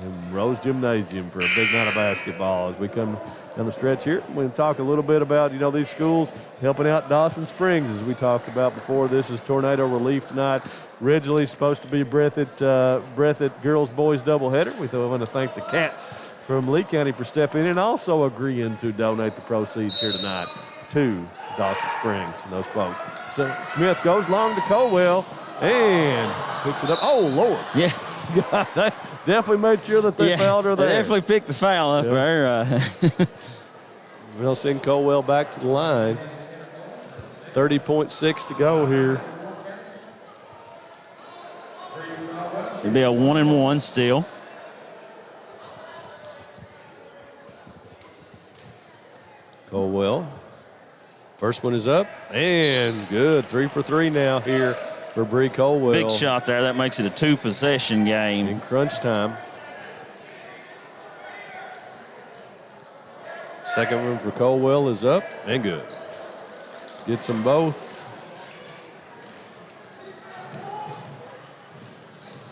in Rose Gymnasium for a big night of basketball. As we come down the stretch here, we're going to talk a little bit about, these schools helping out Dawson Springs, as we talked about before. This is tornado relief tonight. Originally supposed to be Breathitt girls boys doubleheader. We want to thank the Cats from Lee County for stepping in and also agreeing to donate the proceeds here tonight to Dawson Springs and those folks. So Smith goes long to Colwell and picks it up. Oh, Lord. Yeah. God, they definitely made sure that they fouled her there. They definitely picked the foul up there. We'll send Colwell back to the line. 30.6 to go here. It'll be a 1-and-1 still. Colwell. First one is up and good. 3 for 3 now here for Bree Colwell. Big shot there. That makes it a 2-possession game. In crunch time. Second one for Colwell is up and good. Gets them both.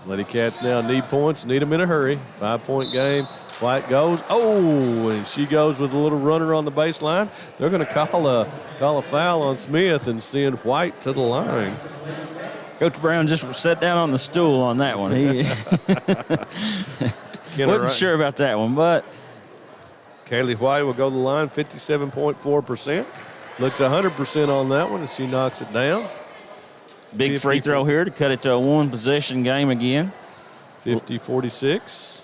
Lady Cats now need points, need them in a hurry. 5-point game. White goes. Oh, and she goes with a little runner on the baseline. They're going to call a foul on Smith and send White to the line. Coach Brown just sat down on the stool on that one. He wasn't sure about that one, but Kaylee White will go to the line, 57.4%. Looked 100% on that one, and she knocks it down. Big free throw here to cut it to a 1-possession game again. 50-46.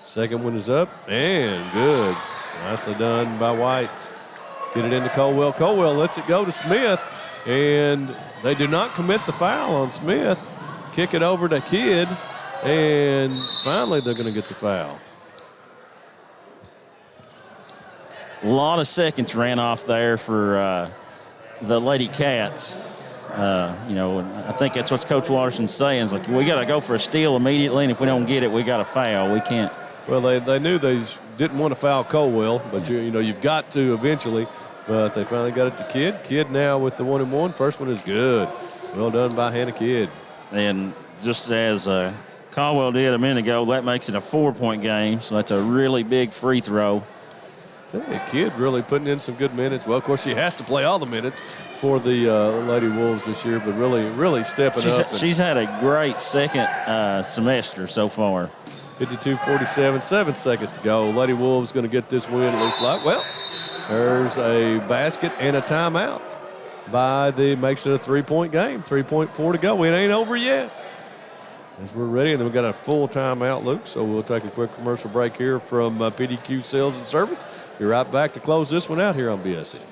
Second one is up and good. Nicely done by White. Get it into Colwell. Colwell lets it go to Smith, and they do not commit the foul on Smith. Kick it over to Kidd, and finally they're going to get the foul. A lot of seconds ran off there for the Lady Cats. I think that's what Coach Watterson's saying. It's like, we got to go for a steal immediately, and if we don't get it, we got to foul. We can't. Well, they knew they didn't want to foul Colwell, but you've got to eventually. But they finally got it to Kidd. Kidd now with the 1-and-1. First one is good. Well done by Hannah Kidd. And just as Caldwell did a minute ago, that makes it a 4-point game. So that's a really big free throw. Kidd really putting in some good minutes. Well, of course, she has to play all the minutes for the Lady Wolves this year, but really stepping up. She's had a great second semester so far. 52-47, 7 seconds to go. Lady Wolves going to get this win, it looks like. Well, there's a basket and a timeout makes it a 3-point game. 3.4 to go. It ain't over yet. As we're ready, and then we've got a full timeout, Luke, so we'll take a quick commercial break here from PDQ Sales and Service. Be right back to close this one out here on BSN.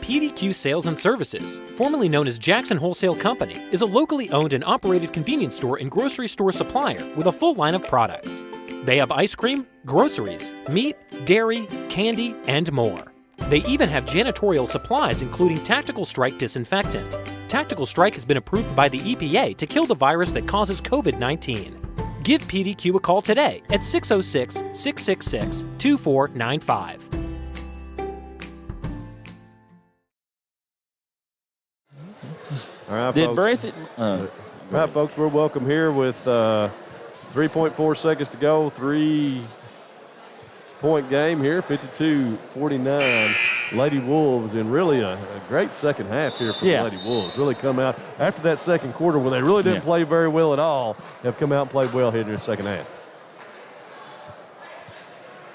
PDQ Sales and Services, formerly known as Jackson Wholesale Company, is a locally owned and operated convenience store and grocery store supplier with a full line of products. They have ice cream, groceries, meat, dairy, candy, and more. They even have janitorial supplies, including Tactical Strike disinfectant. Tactical Strike has been approved by the EPA to kill the virus that causes COVID-19. Give PDQ a call today at 606-666-2495. All right, Did folks. All right, folks, we're welcome here with 3.4 seconds to go. 3-point game here, 52-49. Lady Wolves, and really a great second half here for the Lady Wolves. Really come out after that second quarter where they really didn't play very well at all. Have come out and played well here in the second half.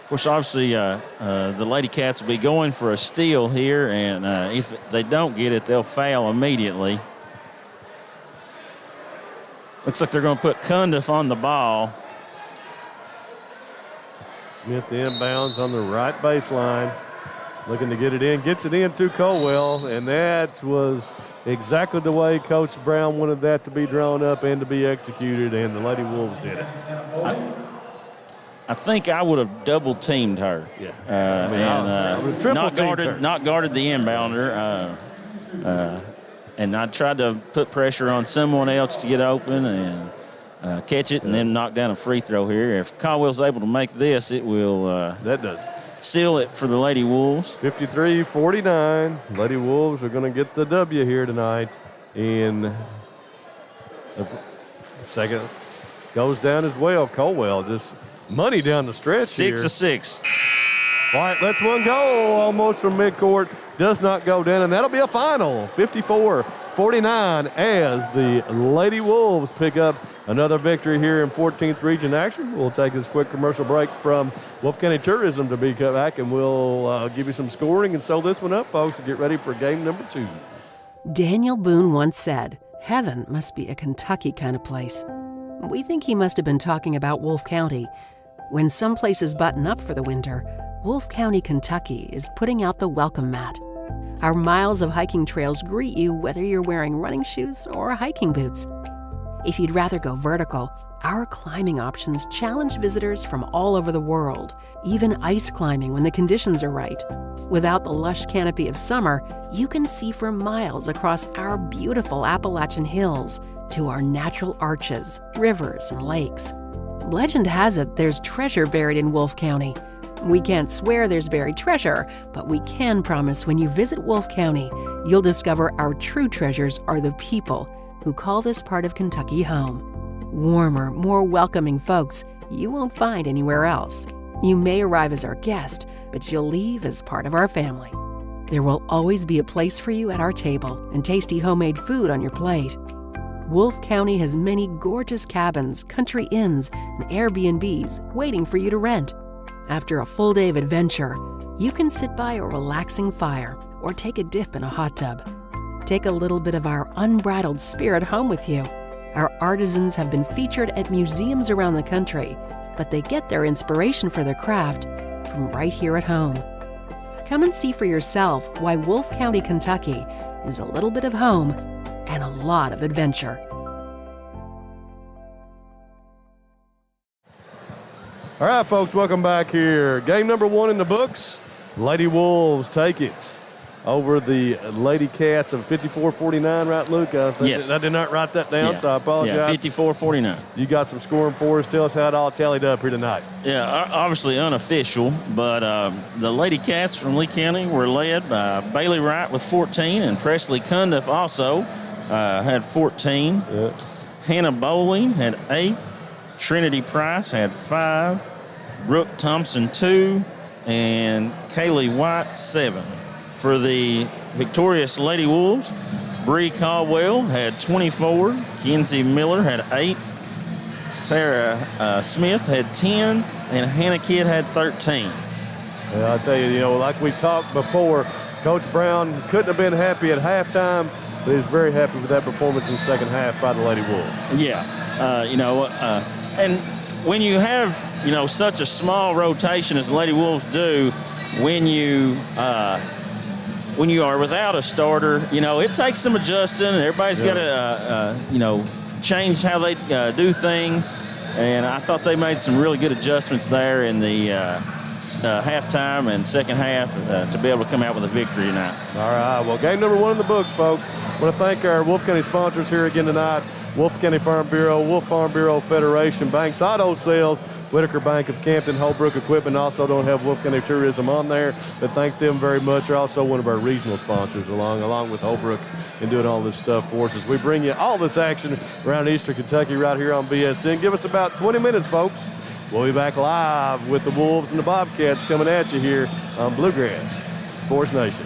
Of course, obviously, the Lady Cats will be going for a steal here, and if they don't get it, they'll foul immediately. Looks like they're going to put Cundiff on the ball. Smith inbounds on the right baseline. Looking to get it in. Gets it in to Colwell, and that was exactly the way Coach Brown wanted that to be drawn up and to be executed, and the Lady Wolves did it. I think I would have double teamed her. Yeah. Not guarded the inbounder. And I tried to put pressure on someone else to get open and catch it and then knock down a free throw here. If Caldwell's able to make this, it will that does seal it for the Lady Wolves. 53-49. Lady Wolves are going to get the W here tonight. And the second goes down as well. Colwell just money down the stretch 6 of 6. White lets one go almost from midcourt. Does not go down, and that'll be a final. 54-49 as the Lady Wolves pick up another victory here in 14th Region action. We'll take this quick commercial break from Wolfe County Tourism to be back, and we'll give you some scoring and sew this one up, folks, and get ready for game number 2. Daniel Boone once said, "Heaven must be a Kentucky kind of place." We think he must have been talking about Wolfe County. When some places button up for the winter, Wolfe County, Kentucky is putting out the welcome mat. Our miles of hiking trails greet you whether you're wearing running shoes or hiking boots. If you'd rather go vertical, our climbing options challenge visitors from all over the world, even ice climbing when the conditions are right. Without the lush canopy of summer, you can see for miles across our beautiful Appalachian hills to our natural arches, rivers, and lakes. Legend has it there's treasure buried in Wolfe County. We can't swear there's buried treasure, but we can promise when you visit Wolfe County, you'll discover our true treasures are the people who call this part of Kentucky home. Warmer, more welcoming folks you won't find anywhere else. You may arrive as our guest, but you'll leave as part of our family. There will always be a place for you at our table and tasty homemade food on your plate. Wolfe County has many gorgeous cabins, country inns, and Airbnbs waiting for you to rent. After a full day of adventure, you can sit by a relaxing fire or take a dip in a hot tub. Take a little bit of our unbridled spirit home with you. Our artisans have been featured at museums around the country, but they get their inspiration for their craft from right here at home. Come and see for yourself why Wolfe County, Kentucky is a little bit of home and a lot of adventure. All right, folks, welcome back here. Game number 1 in the books. Lady Wolves take it over the Lady Cats of 54-49, right, Luke? Yes. I did not write that down, so I apologize. Yeah, 54-49. You got some scoring for us. Tell us how it all tallied up here tonight. Yeah, obviously unofficial, but the Lady Cats from Lee County were led by Bailey Wright with 14, and Presley Cundiff also had 14. Yeah. Hannah Bowling had 8. Trinity Price had 5. Brooke Thompson 2, and Kaylee White 7. For the victorious Lady Wolves, Bree Caldwell had 24. Kenzie Miller had 8. Sarah Smith had 10, and Hannah Kidd had 13. Yeah, I'll tell you, like we talked before, Coach Brown couldn't have been happy at halftime, but he was very happy with that performance in the second half by the Lady Wolves. Yeah, and when you have, such a small rotation as the Lady Wolves do, when you are without a starter, it takes some adjusting. Everybody's got to, change how they do things. And I thought they made some really good adjustments there in the halftime and second half to be able to come out with a victory tonight. All right, well, game number 1 in the books, folks. I want to thank our Wolfe County sponsors here again tonight. Wolfe County Farm Bureau, Wolfe Farm Bureau Federation, Banks Auto Sales, Whitaker Bank of Campton, Holbrook Equipment. Also don't have Wolfe County Tourism on there, but thank them very much. They're also one of our regional sponsors along with Holbrook and doing all this stuff for us as we bring you all this action around Eastern Kentucky right here on BSN. Give us about 20 minutes, folks. We'll be back live with the Wolves and the Bobcats coming at you here on Bluegrass Sports Nation.